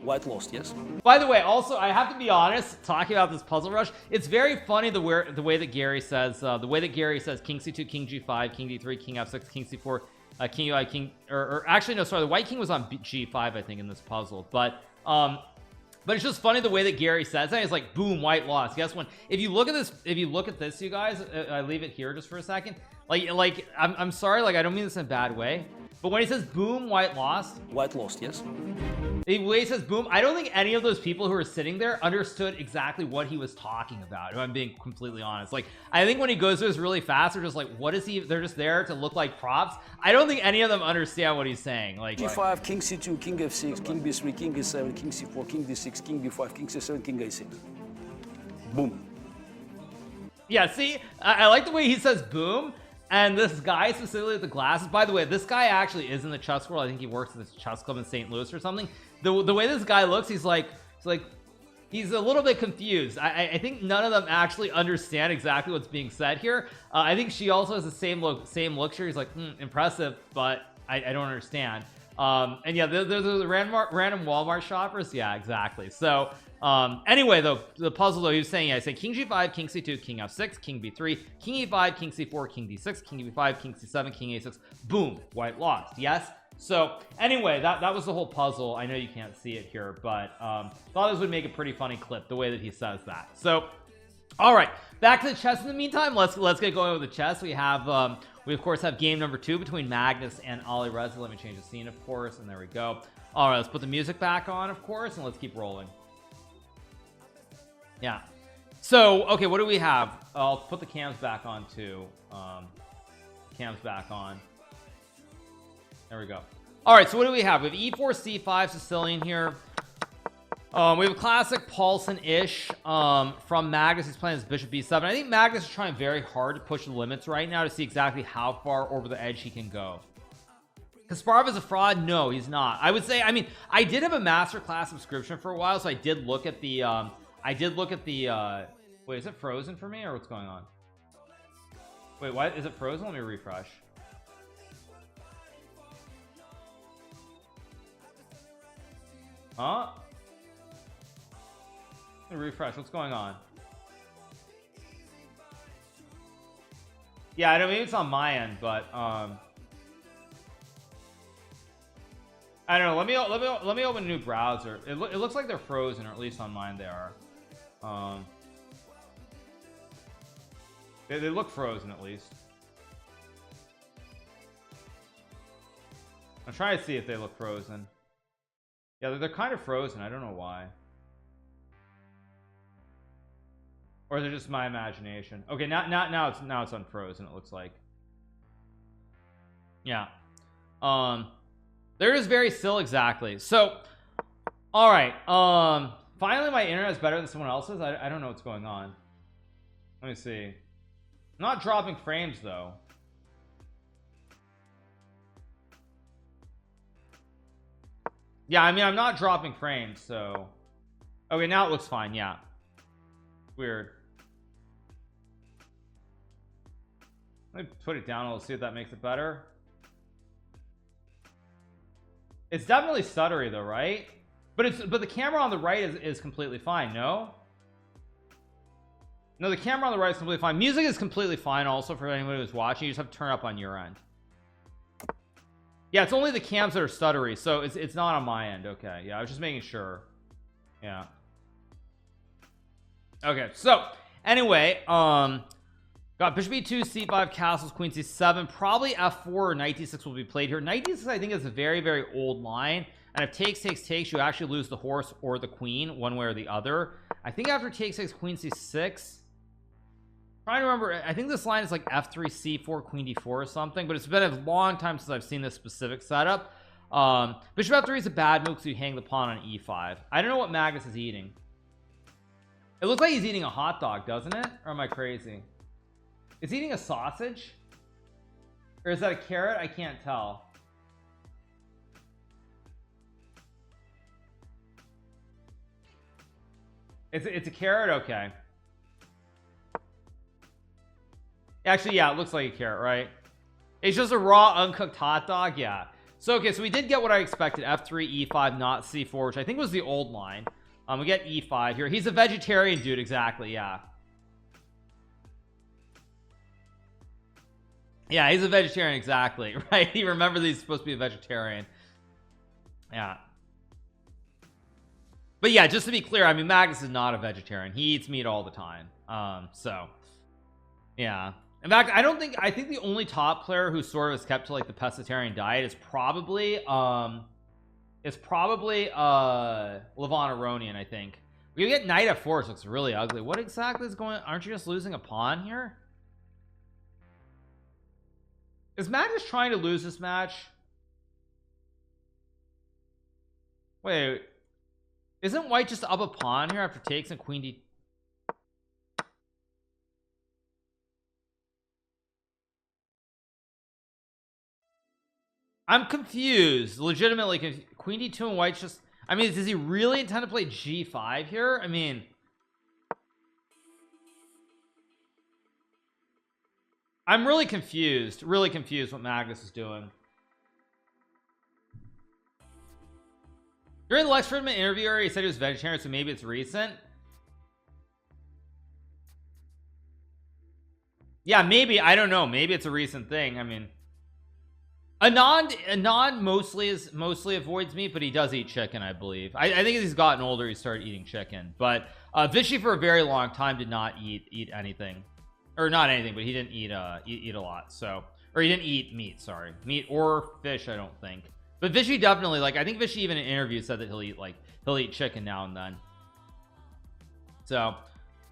White lost, yes. By the way, also I have to be honest, talking about this puzzle rush, it's very funny the way that Gary says king c2, king g5, king d3, king f6, king c4, king ui, king or actually no, sorry, the white king was on g5 I think in this puzzle, but it's just funny the way that Gary says that. It's like boom, white lost. Guess what? If you look at this, you guys, I leave it here just for a second. Like I'm sorry, like I don't mean this in a bad way, but when he says boom, white lost, yes. The way he says boom, I don't think any of those people who were sitting there understood exactly what he was talking about, if I'm being completely honest. Like, I think when he goes through this really fast, they're just like, what is he? They're just there to look like props. I don't think any of them understand what he's saying. Like g5, king c2, king f6, king b3, king e7, king c4, king d6, king b5, king c7, king a6. Boom. Yeah, see, I like the way he says boom. And this guy specifically with the glasses, by the way, this guy actually is in the chess world. I think he works at this chess club in St. Louis or something. The way this guy looks, he's a little bit confused. I think none of them actually understand exactly what's being said here. I think she also has the same look here. He's like, impressive, but I don't understand. And yeah, there's the random Walmart shoppers. Yeah, exactly. So anyway, though, the puzzle, though, he was saying, yeah, I say king g5, king c2, king f6, king b3, king e5, king c4, king d6, king b5, king c7, king a6. Boom, white lost. Yes. So anyway, that was the whole puzzle. I know you can't see it here, but thought this would make a pretty funny clip the way that he says that. So all right, back to the chess. In the meantime, let's get going with the chess. We of course have game number 2 between Magnus and Alireza. Let me change the scene, of course, and there we go. All right, let's put the music back on, of course, and let's keep rolling. Yeah. So okay, what do we have? I'll put the cams back on too. Cams back on. There we go. All right, so what do we have? We have e4 c5 Sicilian here. We have a classic Paulson-ish from Magnus. He's playing as bishop b7. I think Magnus is trying very hard to push the limits right now to see exactly how far over the edge he can go. Kasparov is a fraud? No, he's not. I would say, I mean, I did have a masterclass subscription for a while, so I did look at the wait, is it frozen for me or what's going on? Wait, what? Is it frozen? Let me refresh. Huh? Let me refresh. What's going on? Yeah, I don't maybe it's on my end, but I don't know. Let me open a new browser. It looks like they're frozen, or at least on mine they are. They look frozen at least. I'm trying to see if they look frozen. Yeah, they're kind of frozen. I don't know why. Or they're just my imagination. Okay, now it's unfrozen, it looks like. Yeah. There is very still exactly. So all right. Finally my internet is better than someone else's. I don't know what's going on. Let me see. I'm not dropping frames though. Yeah, I mean, I'm not dropping frames, so okay, now it looks fine. Yeah, weird. Let me put it down. I'll see if that makes it better. It's definitely stuttery though, right? But the camera on the right is completely fine. No, the camera on the right is completely fine. Music is completely fine also for anyone who's watching. You just have to turn up on your end. Yeah, it's only the cams that are stuttery, so it's not on my end. Okay, yeah, I was just making sure. Yeah. Okay, so anyway, got bishop e2, c5, castles, queen c7, probably f4 or knight d6 will be played here. Knight d6 I think is a very, very old line, and if takes, you actually lose the horse or the queen, one way or the other. I think after takes, queen c6. Trying to remember, I think this line is like f3 c4 queen d4 or something, but it's been a long time since I've seen this specific setup. Bishop f3 is a bad move because you hang the pawn on e5. I don't know what Magnus is eating. It looks like he's eating a hot dog, doesn't it? Or am I crazy? Is he eating a sausage? Or is that a carrot? I can't tell. It's a carrot? Okay. Actually, yeah, it looks like a carrot, right? It's just a raw, uncooked hot dog? Yeah. So, okay, so we did get what I expected. F3, E5, not C4, which I think was the old line. We get E5 here. He's a vegetarian dude, exactly, yeah. Yeah, he's a vegetarian, exactly, right? He remembers he's supposed to be a vegetarian. Yeah. But yeah, just to be clear, I mean, Magnus is not a vegetarian. He eats meat all the time. So, yeah. In fact, I think the only top player who sort of has kept to like the pescatarian diet is probably Levon Aronian, I think. We get knight f4, which looks really ugly. What exactly is going on? Aren't you just losing a pawn here? Is Magnus trying to lose this match? Wait, isn't white just up a pawn here after takes and queen d? I'm confused, legitimately confused. Queen d2 and white's just, I mean, does he really intend to play g5 here? I mean, I'm really confused what Magnus is doing. During the Lex Fridman interview area, he said he was vegetarian, so maybe it's recent. Yeah, maybe, I don't know, maybe it's a recent thing. I mean, Anand mostly avoids meat, but he does eat chicken, I believe. I think as he's gotten older, he started eating chicken. But Vishy for a very long time did not eat anything, or not anything, but he didn't eat a lot. So, or he didn't eat meat. Sorry, meat or fish. I don't think. But Vishy definitely, like, I think Vishy even in interviews said that he'll eat chicken now and then. So,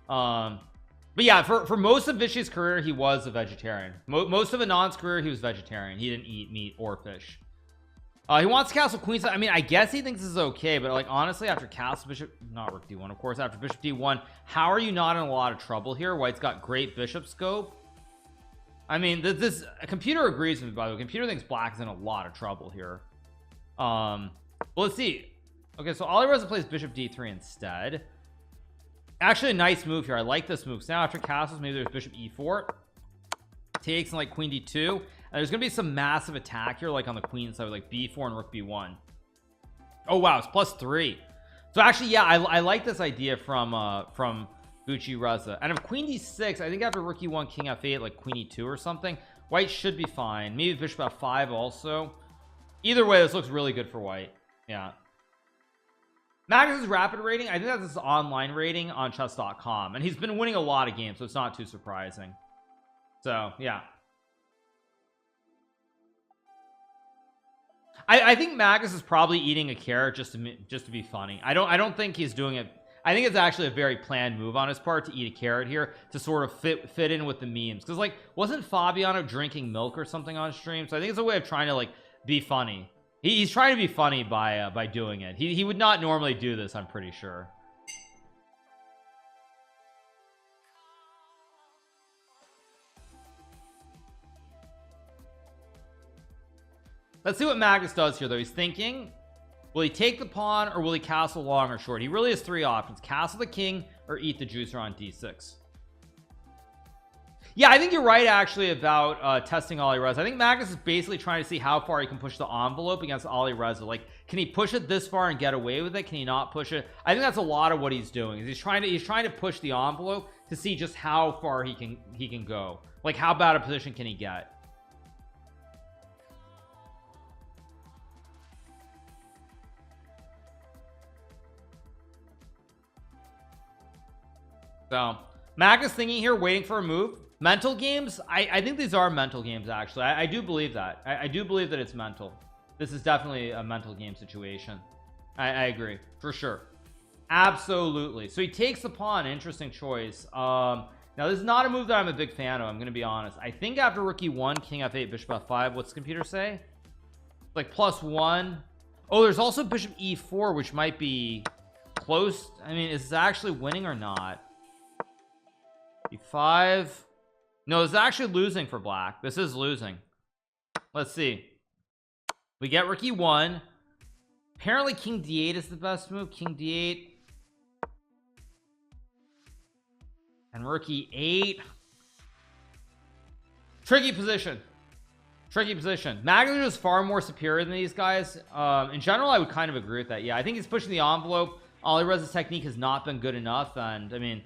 but yeah, for most of Vishy's career, he was a vegetarian. Most of Anand's career, he was vegetarian. He didn't eat meat or fish. He wants castle queen. I mean, I guess he thinks this is okay, but like honestly, after castle bishop, not rook d1, of course, after bishop d1, how are you not in a lot of trouble here? White's got great bishop scope. I mean, this computer agrees with me, by the way. Computer thinks black is in a lot of trouble here. Well, let's see. Okay, so Alireza plays bishop d3 instead. Actually, a nice move here. I like this move. So now after castles, maybe there's bishop e4 takes and like queen d2, and there's gonna be some massive attack here, like on the queen side, like b4 and rook b1. Oh wow, it's +3. So actually, yeah, I like this idea from Alireza. And if queen d6, I think after rook e1, king f8, like queen e2 or something, white should be fine. Maybe bishop f5 also. Either way, this looks really good for white. Yeah. Magnus's rapid rating, I think that's his online rating on chess.com, and he's been winning a lot of games, so it's not too surprising. So yeah, I think Magnus is probably eating a carrot just to be funny. I don't think he's doing it. I think it's actually a very planned move on his part to eat a carrot here to sort of fit in with the memes, because like, wasn't Fabiano drinking milk or something on stream? So I think it's a way of trying to like be funny. He's trying to be funny by doing it. He would not normally do this, I'm pretty sure. Let's see what Magnus does here, though. He's thinking, will he take the pawn or will he castle long or short? He really has three options: castle the king or eat the juicer on d6. Yeah, I think you're right actually about testing Alireza. I think Magnus is basically trying to see how far he can push the envelope against Alireza. Like, can he push it this far and get away with it? Can he not push it? I think that's a lot of what he's doing. Is he's trying to push the envelope to see just how far he can go. Like, how bad a position can he get? So Magnus thinking here, waiting for a move. Mental games, I think these are mental games, actually. I do believe that. I do believe that it's mental. This is definitely a mental game situation. I agree, for sure. Absolutely. So he takes the pawn. Interesting choice. Now this is not a move that I'm a big fan of, I'm gonna be honest. I think after rook e1, king f8, bishop f5, what's the computer say? Like +1. Oh, there's also bishop e4, which might be close. I mean, is this actually winning or not? e5. No, this is actually losing for black. This is losing. Let's see. We get rook e1. Apparently king d8 is the best move. King d8 and rook e8. Tricky position. Tricky position. Magnus is far more superior than these guys. In general, I would kind of agree with that. Yeah, I think he's pushing the envelope. Alireza's technique has not been good enough, and I mean,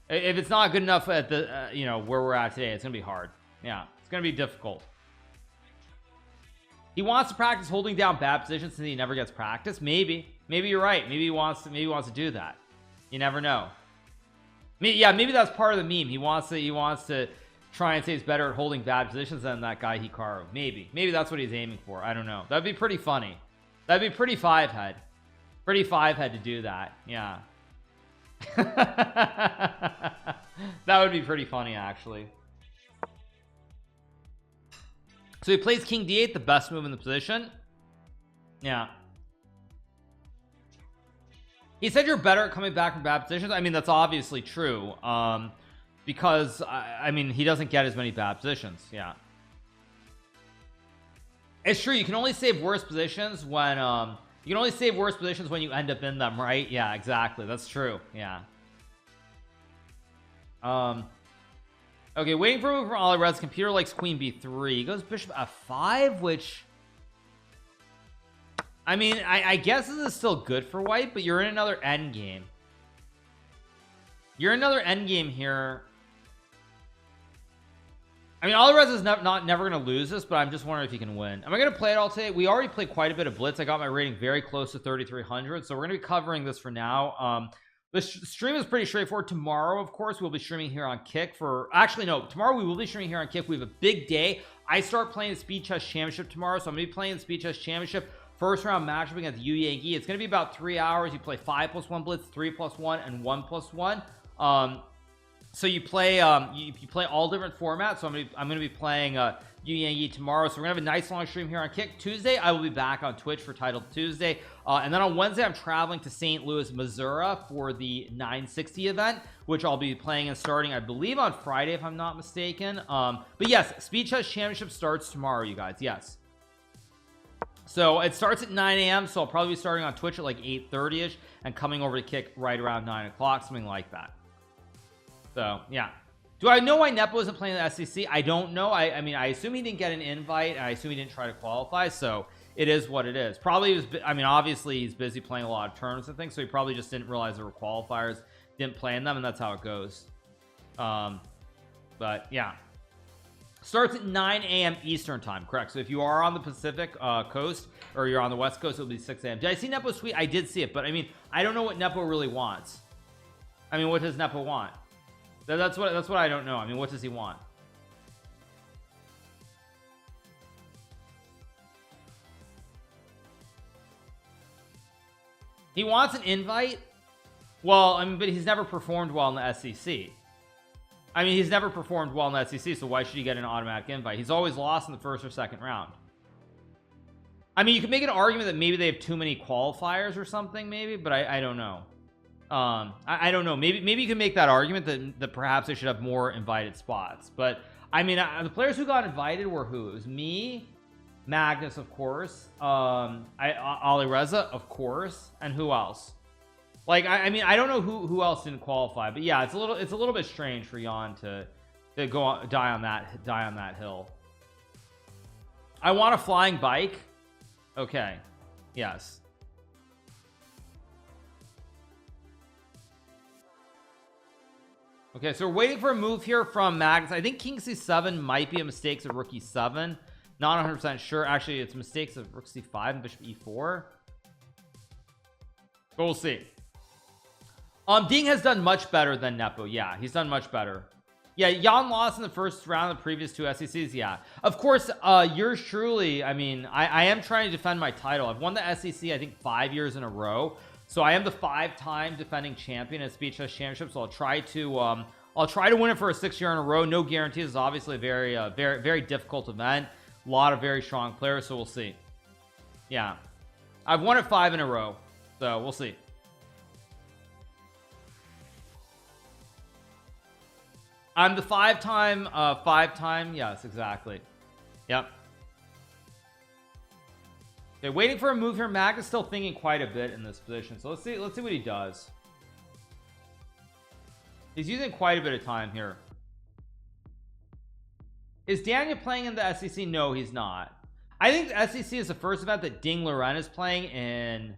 if it's not good enough at the you know, where we're at today, it's gonna be hard. Yeah, it's gonna be difficult. He wants to practice holding down bad positions since he never gets practice. Maybe you're right. Maybe he wants to do that. You never know. Yeah, maybe that's part of the meme. He wants to try and say he's better at holding bad positions than that guy Hikaru. Maybe that's what he's aiming for. I don't know. That'd be pretty funny. That'd be pretty five head to do that. Yeah. That would be pretty funny, actually. So he plays king d8, the best move in the position. Yeah. He said you're better at coming back from bad positions. I mean, that's obviously true. Because I mean, he doesn't get as many bad positions. Yeah. It's true. You can only save worse positions when you end up in them, right? Yeah, exactly. That's true. Yeah. Okay, waiting for a move from Alireza. Computer likes queen b3. He goes bishop f5, which, I mean, I guess this is still good for white, but you're in another endgame. You're in another endgame here. I mean, Alireza's never going to lose this, but I'm just wondering if he can win. Am I going to play it all today? We already played quite a bit of Blitz. I got my rating very close to 3,300, so we're going to be covering this for now. The stream is pretty straightforward. Tomorrow, of course, we'll be streaming here on Kick for... Actually, no. Tomorrow we will be streaming here on Kick. We have a big day. I start playing the Speed Chess Championship tomorrow, so I'm going to be playing the Speed Chess Championship. First round matchup against Yu Yang. It's going to be about 3 hours. You play 5+1 Blitz, 3+1, and 1+1. So you play you play all different formats. So I'm gonna be playing Yu Yang tomorrow. So we're gonna have a nice long stream here on Kick. Tuesday I will be back on Twitch for Title Tuesday, and then on Wednesday I'm traveling to St. Louis, Missouri for the 960 event, which I'll be playing and starting, I believe, on Friday if I'm not mistaken. But yes, Speed Chess Championship starts tomorrow, you guys. Yes. So it starts at 9 a.m. So I'll probably be starting on Twitch at like 8:30ish and coming over to Kick right around 9 o'clock, something like that. So yeah, do I know why Nepo isn't playing the SEC? I don't know. I mean, I assume he didn't get an invite, and I assume he didn't try to qualify, so it is what it is. Probably he was, I mean, obviously he's busy playing a lot of tournaments and things, so he probably just didn't realize there were qualifiers, didn't play in them, and that's how it goes. But yeah, starts at 9 a.m. Eastern time, correct? So if you are on the Pacific coast or you're on the West Coast, it'll be 6 a.m. Did I see Nepo's tweet? I did see it, but I mean, I don't know what Nepo really wants. I mean, what does Nepo want? That's what I don't know. I mean, what does he want? He wants an invite. Well, I mean, but he's never performed well in the SEC. I mean, he's never performed well in the SEC, so why should he get an automatic invite? He's always lost in the first or second round. I mean, you could make an argument that maybe they have too many qualifiers or something, maybe, but I don't know. I don't know. Maybe you can make that argument that perhaps they should have more invited spots. But I mean, the players who got invited were who? It was me, Magnus, of course, Alireza, of course, and who else? Like, I mean, I don't know who else didn't qualify, but yeah, it's a little bit strange for Jan to die on that hill. I want a flying bike. Okay, yes. Okay, so we're waiting for a move here from Magnus. I think king c7 might be a mistake of rook e7. Not 100% sure. Actually, it's mistakes of rook c5 and bishop e4. But we'll see. Ding has done much better than Nepo. Yeah, he's done much better. Yeah, Jan lost in the first round of the previous two SECs. Yeah, of course, yours truly. I mean, I am trying to defend my title. I've won the SEC, I think, 5 years in a row. So I am the 5-time defending champion at Speed Chess Championship. So I'll try to win it for a 6th year in a row. No guarantees. It's obviously a very difficult event. A lot of very strong players. So we'll see. Yeah, I've won it 5 in a row. So we'll see. I'm the five-time. Yes, exactly. Yep. Okay, waiting for a move here. Magnus still thinking quite a bit in this position, so let's see what he does. He's using quite a bit of time here. Is Daniel playing in the SEC? No, he's not. I think the SEC is the first event that Ding Liren is playing in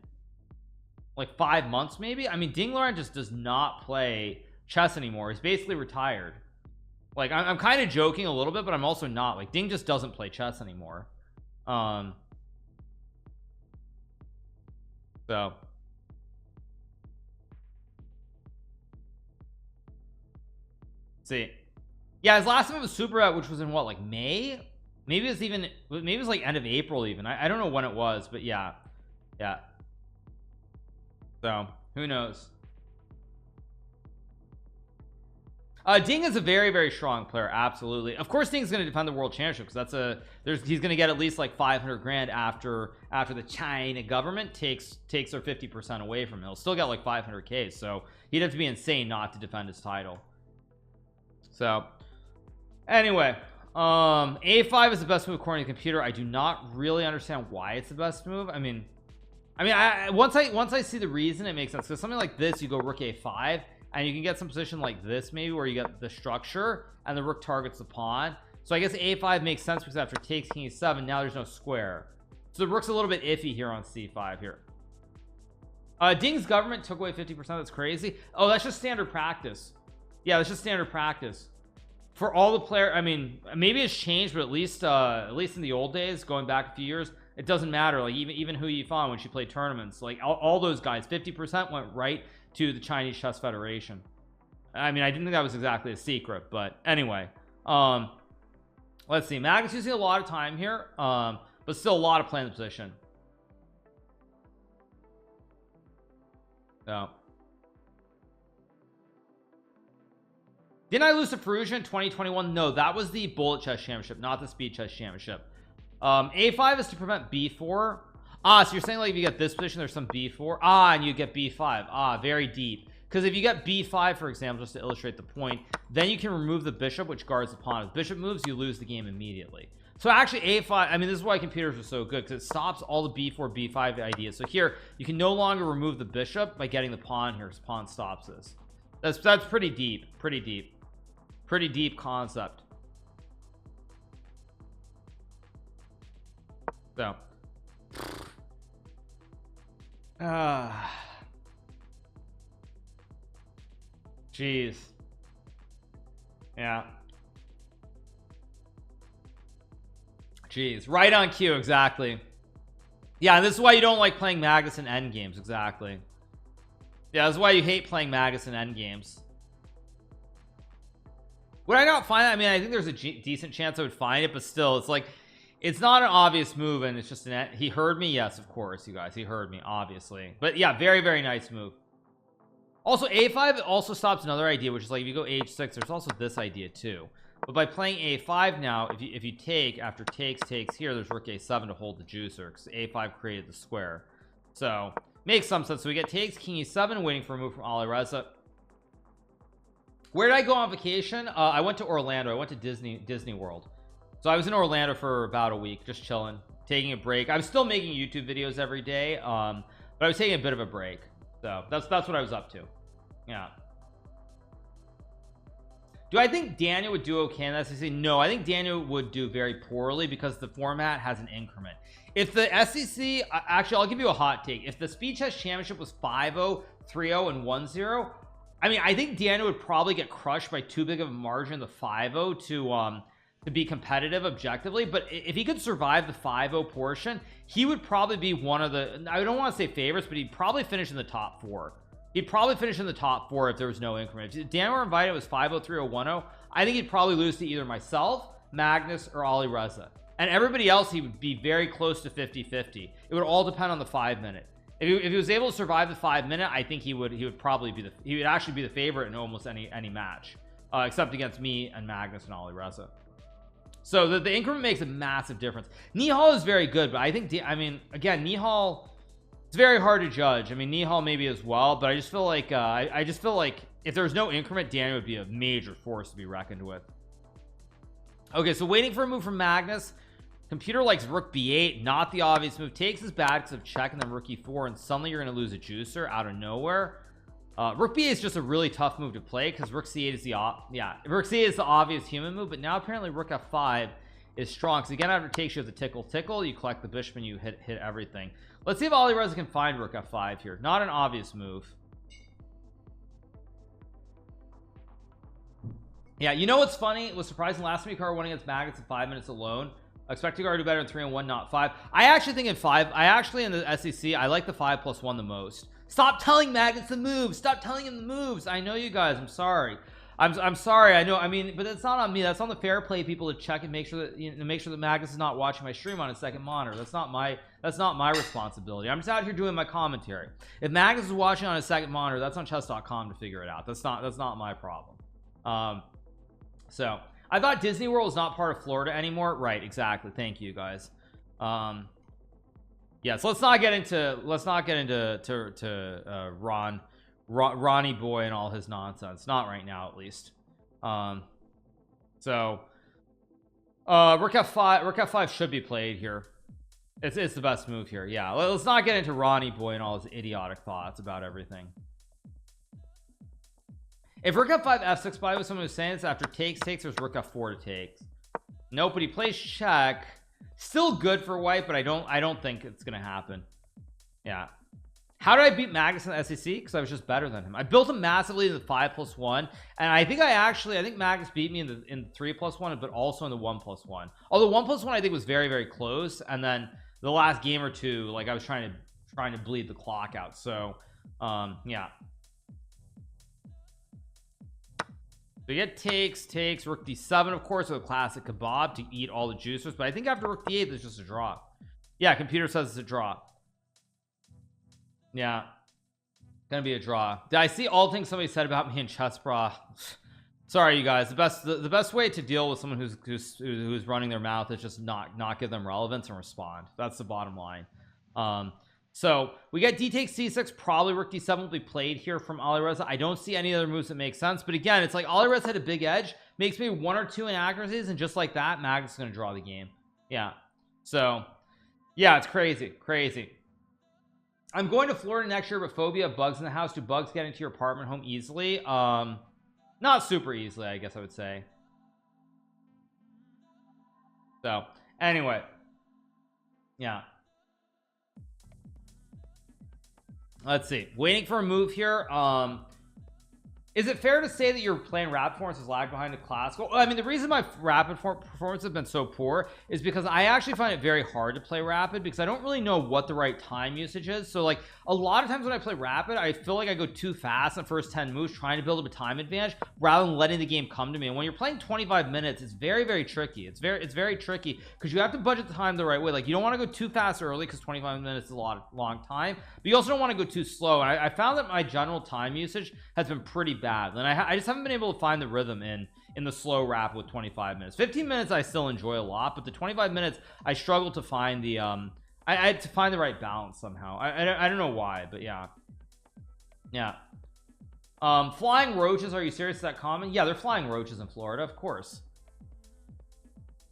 like 5 months maybe. I mean, Ding Liren just does not play chess anymore. He's basically retired. Like, I'm kind of joking a little bit, but I'm also not. Like, Ding just doesn't play chess anymore. So see, yeah, his last move was super out, which was in what, like May? Maybe it was like end of April even. I don't know when it was, but yeah. So who knows? Ding is a very, very strong player. Absolutely. Of course, Ding's going to defend the world championship because he's going to get at least like 500 grand after the China government takes their 50% away from him. He'll still get like 500k. So he'd have to be insane not to defend his title. So anyway, a5 is the best move according to the computer. I do not really understand why it's the best move. I mean, once I see the reason, it makes sense. Because something like this, you go rook a5. And you can get some position like this maybe where you get the structure and the rook targets the pawn. So I guess a5 makes sense because after takes king e7, now there's no square. So the rook's a little bit iffy here on c5 here. Ding's government took away 50%. That's crazy. Oh, that's just standard practice. Yeah, that's just standard practice for all the player. I mean, maybe it's changed, but at least in the old days, going back a few years, it doesn't matter. Like even Hu Yifan, when she played tournaments, like all those guys, 50% went right to the Chinese Chess Federation. I mean, I didn't think that was exactly a secret, but anyway, let's see. Magnus using a lot of time here, but still a lot of play in the position. So didn't I lose to Perugia in 2021? No, that was the bullet chess championship, not the speed chess championship. a5 is to prevent b4. So you're saying like if you get this position, there's some b4, and you get b5. Very deep, because if you get b5, for example, just to illustrate the point, then you can remove the bishop, which guards the pawn. If bishop moves, you lose the game immediately. So actually a5, I mean, this is why computers are so good, because it stops all the b4 b5 ideas. So here you can no longer remove the bishop by getting the pawn here, because pawn stops this. That's pretty deep concept. So jeez. Yeah, jeez, right on cue. Exactly. Yeah, and this is why you don't like playing Magnus in end games. Exactly. Yeah, this is why you hate playing Magnus in end games. Would I not find that? I mean, I think there's a decent chance I would find it, but still, it's like, it's not an obvious move, and it's just an... He heard me? Yes, of course, you guys. He heard me, obviously. But yeah, very, very nice move. Also, a5 also stops another idea, which is like, if you go h6, there's also this idea too. But by playing a5 now, if you take, after takes here, there's rook a7 to hold the juicer, because a5 created the square. So, makes some sense. So we get takes, king e7, waiting for a move from Alireza. Where did I go on vacation? I went to Orlando. I went to Disney World. So I was in Orlando for about a week, just chilling, taking a break. I was still making YouTube videos every day, but I was taking a bit of a break. So that's what I was up to. Yeah. Do I think Daniel would do okay in the SEC? No, I think Daniel would do very poorly because the format has an increment. If the SEC, actually, I'll give you a hot take. If the Speed Chess Championship was 5-0, 3-0, and 1-0, I mean, I think Daniel would probably get crushed by too big of a margin in the 5-0 to be competitive objectively. But if he could survive the 5-0 portion, he would probably be one of the, I don't want to say favorites, but he'd probably finish in the top 4. He'd probably finish in the top 4 if there was no increment. If Daniel were invited, it was 5-0, 3-0, 1-0, I think he'd probably lose to either myself, Magnus, or Alireza. And everybody else, he would be very close to 50-50. It would all depend on the 5-minute. If he was able to survive the 5-minute, I think he would probably be he would actually be the favorite in almost any match, except against me and Magnus and Alireza. So the increment makes a massive difference. Nihal is very good, but I think I mean, again, Nihal, it's very hard to judge. I mean, Nihal maybe as well, but I just feel like if there's no increment, Daniel would be a major force to be reckoned with. Okay, so waiting for a move from Magnus. Computer likes rook b8, not the obvious move. Takes is bad because of check and then rook e4, and suddenly you're going to lose a juicer out of nowhere. Rook b8 is just a really tough move to play because rook c8 is the rook c8 is the obvious human move, but now apparently rook f5 is strong. So again, after takes, you have the tickle, you collect the bishop and you hit everything. Let's see if Alireza can find rook f5 here. Not an obvious move. Yeah, you know what's funny? It was surprising last time Hikaru won against Magnus in 5 minutes alone. I expect Hikaru to do better in 3-on-1, not 5. I actually think in 5, in the SEC, I like the 5+1 the most. Stop telling Magnus the moves. Stop telling him the moves. I know you guys. I'm sorry. I'm sorry. I know. I mean, but it's not on me. That's on the fair play people to check and make sure that that Magnus is not watching my stream on his second monitor. That's not my responsibility. I'm just out here doing my commentary. If Magnus is watching on his second monitor, that's on chess.com to figure it out. That's not my problem. So I thought Disney World was not part of Florida anymore. Right, exactly. Thank you guys. Yeah, so let's not get into Ronnie Boy and all his nonsense. Not right now, at least. So rook f5 should be played here. It's the best move here. Yeah, let's not get into Ronnie Boy and all his idiotic thoughts about everything. If rook f5 f6 by was someone who's saying this after takes there's rook f4 to take. Nope, but he plays check. Still good for white, but I don't think it's gonna happen. Yeah. How did I beat Magnus in the SEC? Because I was just better than him. I built him massively in the 5+1, and I think Magnus beat me in the 3+1, but also in the 1+1. Although 1+1 I think was very, very close, and then the last game or two, like I was trying to bleed the clock out. So yeah. So you get takes, rook d7, of course, with a classic kebab to eat all the juicers. But I think after rook d8, there's just a draw. Yeah, computer says it's a draw. Yeah, gonna be a draw. Did I see all the things somebody said about me in chess bra? Sorry, you guys. The best way to deal with someone who's running their mouth is just not give them relevance and respond. That's the bottom line. So we get d takes c6, probably rook d7 will be played here from Alireza. I don't see any other moves that make sense, but again, it's like Alireza had a big edge, makes maybe 1 or 2 inaccuracies, and just like that, Magnus is going to draw the game. Yeah, so yeah, it's crazy. I'm going to Florida next year, but phobia of bugs in the house. Do bugs get into your apartment home easily? Not super easily, I guess I would say. So anyway, yeah. Let's see, waiting for a move here. Is it fair to say that your playing rapid performance is lagged behind the classical? I mean, the reason my rapid performance has been so poor is because I actually find it very hard to play rapid because I don't really know what the right time usage is. So like a lot of times when I play rapid, I feel like I go too fast in the first 10 moves trying to build up a time advantage rather than letting the game come to me. And when you're playing 25 minutes, it's very, very tricky. It's very tricky because you have to budget the time the right way. Like you don't want to go too fast early because 25 minutes is a long time, but you also don't want to go too slow. And I found that my general time usage has been pretty bad, and I just haven't been able to find the rhythm in the slow rapid with 25 minutes. 15 minutes I still enjoy a lot, but the 25 minutes I struggle to find the I had to find the right balance somehow. I don't know why, but yeah. Flying roaches, are you serious? Is that common? Yeah, they're flying roaches in Florida, of course.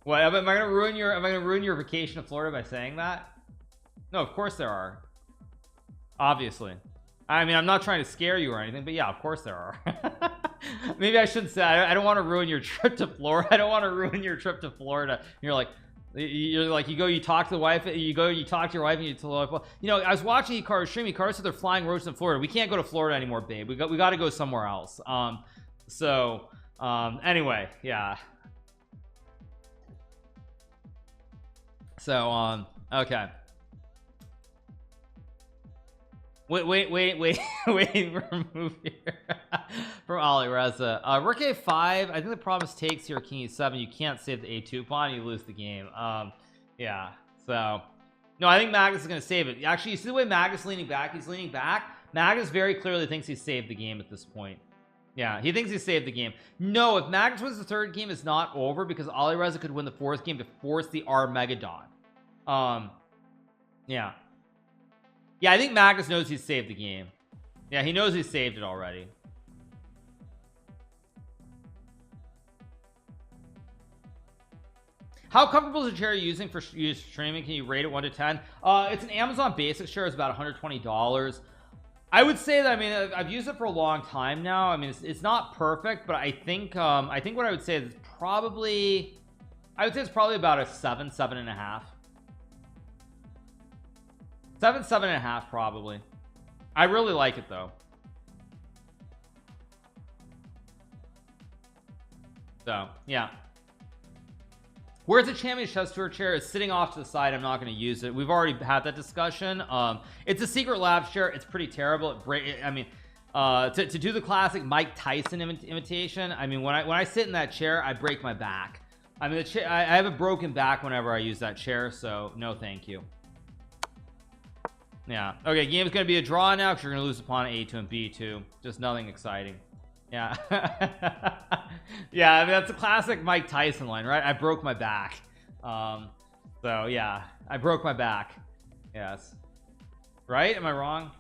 What, am I gonna ruin your vacation in Florida by saying that? No, of course there are, obviously. I mean, I'm not trying to scare you or anything, but yeah, of course there are. Maybe I shouldn't say. I don't want to ruin your trip to Florida. I don't want to ruin your trip to Florida. You talk to the wife, you talk to your wife, and you tell the wife, well, you know, I was watching Hikaru's stream. Hikaru said they're flying roaches in Florida. We can't go to Florida anymore, babe. We got to go somewhere else. Anyway, yeah. So okay. Wait for a move here from Alireza. Rook a5. I think the problem is takes here, king e7. You can't save the a2 pawn, you lose the game. Yeah, so no, I think Magnus is going to save it. Actually, you see the way Magnus is leaning back? He's leaning back. Magnus very clearly thinks he saved the game at this point. Yeah, he thinks he saved the game. No, if Magnus wins the third game, it's not over because Alireza could win the fourth game to force the Armageddon. Yeah, I think Magnus knows he's saved the game. Yeah, he knows he's saved it already. How comfortable is the chair you're using for streaming? Can you rate it 1 to 10? It's an Amazon Basics chair. It's about $120. I would say that, I mean, I've used it for a long time now. I mean, it's not perfect, but I think what I would say is probably, I would say it's probably about a 7, 7.5. 7, 7.5 probably. I really like it though. So yeah. Where's the Champion Chess Tour chair? It's sitting off to the side. I'm not going to use it. We've already had that discussion. It's a Secret Labs chair. It's pretty terrible. I mean, to do the classic Mike Tyson imitation, I mean, when I sit in that chair, I break my back. I mean, I have a broken back whenever I use that chair, so no thank you. Yeah. Okay, game's going to be a draw now because you're going to lose upon A2 and B2. Just nothing exciting. Yeah. Yeah, I mean, that's a classic Mike Tyson line, right? I broke my back. So yeah, I broke my back. Yes. Right? Am I wrong?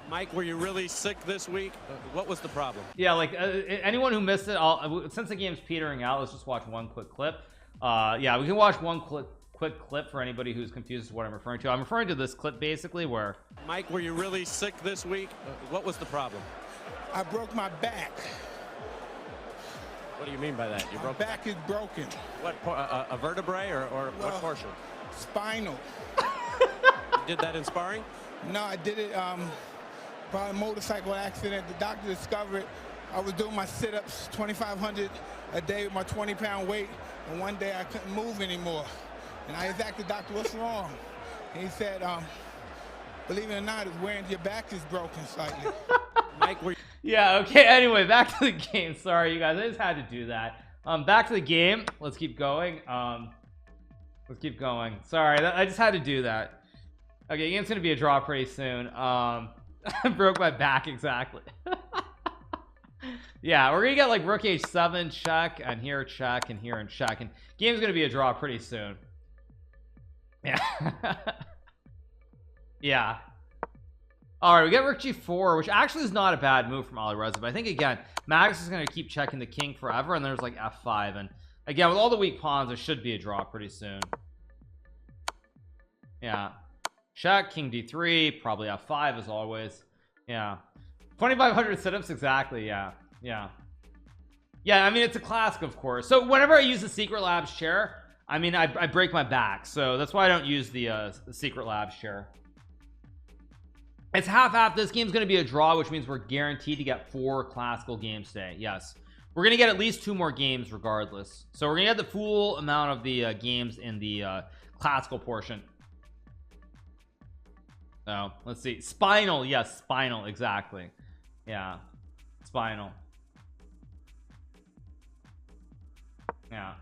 Mike, were you really sick this week? What was the problem? Yeah, like anyone who missed it, since the game's petering out, let's just watch one quick clip. Yeah, we can watch one quick clip for anybody who's confused as to what I'm referring to. I'm referring to this clip basically where Mike, were you really sick this week? What was the problem? I broke my back. What do you mean by that? My back is broken. What, a vertebrae or what portion? Spinal. You did that in sparring? No, I did it by a motorcycle accident. The doctor discovered I was doing my sit-ups 2,500 a day with my 20-pound weight, and one day I couldn't move anymore. And I asked the doctor, what's wrong? And he said, believe it or not, it's wearing your back is broken slightly. Mike, yeah, okay, anyway, back to the game. Sorry, you guys, I just had to do that. Back to the game. Let's keep going. Let's keep going. Sorry, I just had to do that. Okay, game's gonna be a draw pretty soon. I broke my back, exactly. Yeah, we're gonna get like rook h7 check, and here check, and here and check, and game's gonna be a draw pretty soon. Yeah. Yeah. All right, we get rook g4, which actually is not a bad move from Alireza, but I think again Magnus is going to keep checking the king forever, and there's like f5, and again with all the weak pawns there should be a draw pretty soon. Yeah, check, king d3, probably f5 as always. Yeah, 2,500 sit-ups exactly. Yeah, yeah, yeah. I mean, it's a classic, of course. So whenever I use the Secret Labs chair, I mean, I break my back, so that's why I don't use the Secret Labs chair. It's half-half. This game's going to be a draw, which means we're guaranteed to get 4 classical games today. Yes, we're going to get at least 2 more games regardless. So we're going to get the full amount of the games in the classical portion. So let's see. Spinal. Yes, spinal. Exactly. Yeah, spinal. Yeah.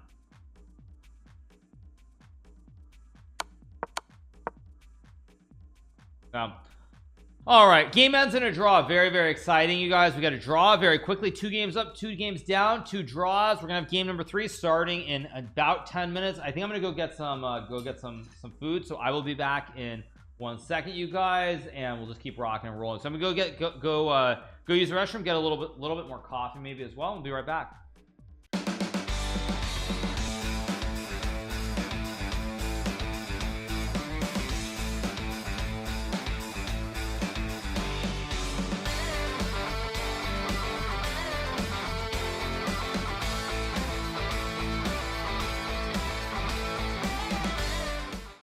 All right, game ends in a draw. Very, very exciting, you guys. We got a draw very quickly. 2 games up, 2 games down, 2 draws. We're gonna have game number 3 starting in about 10 minutes. I think I'm gonna go get some food, so I will be back in 1 second, you guys, and we'll just keep rocking and rolling. So I'm gonna go use the restroom, get a little bit more coffee maybe as well, and we'll be right back.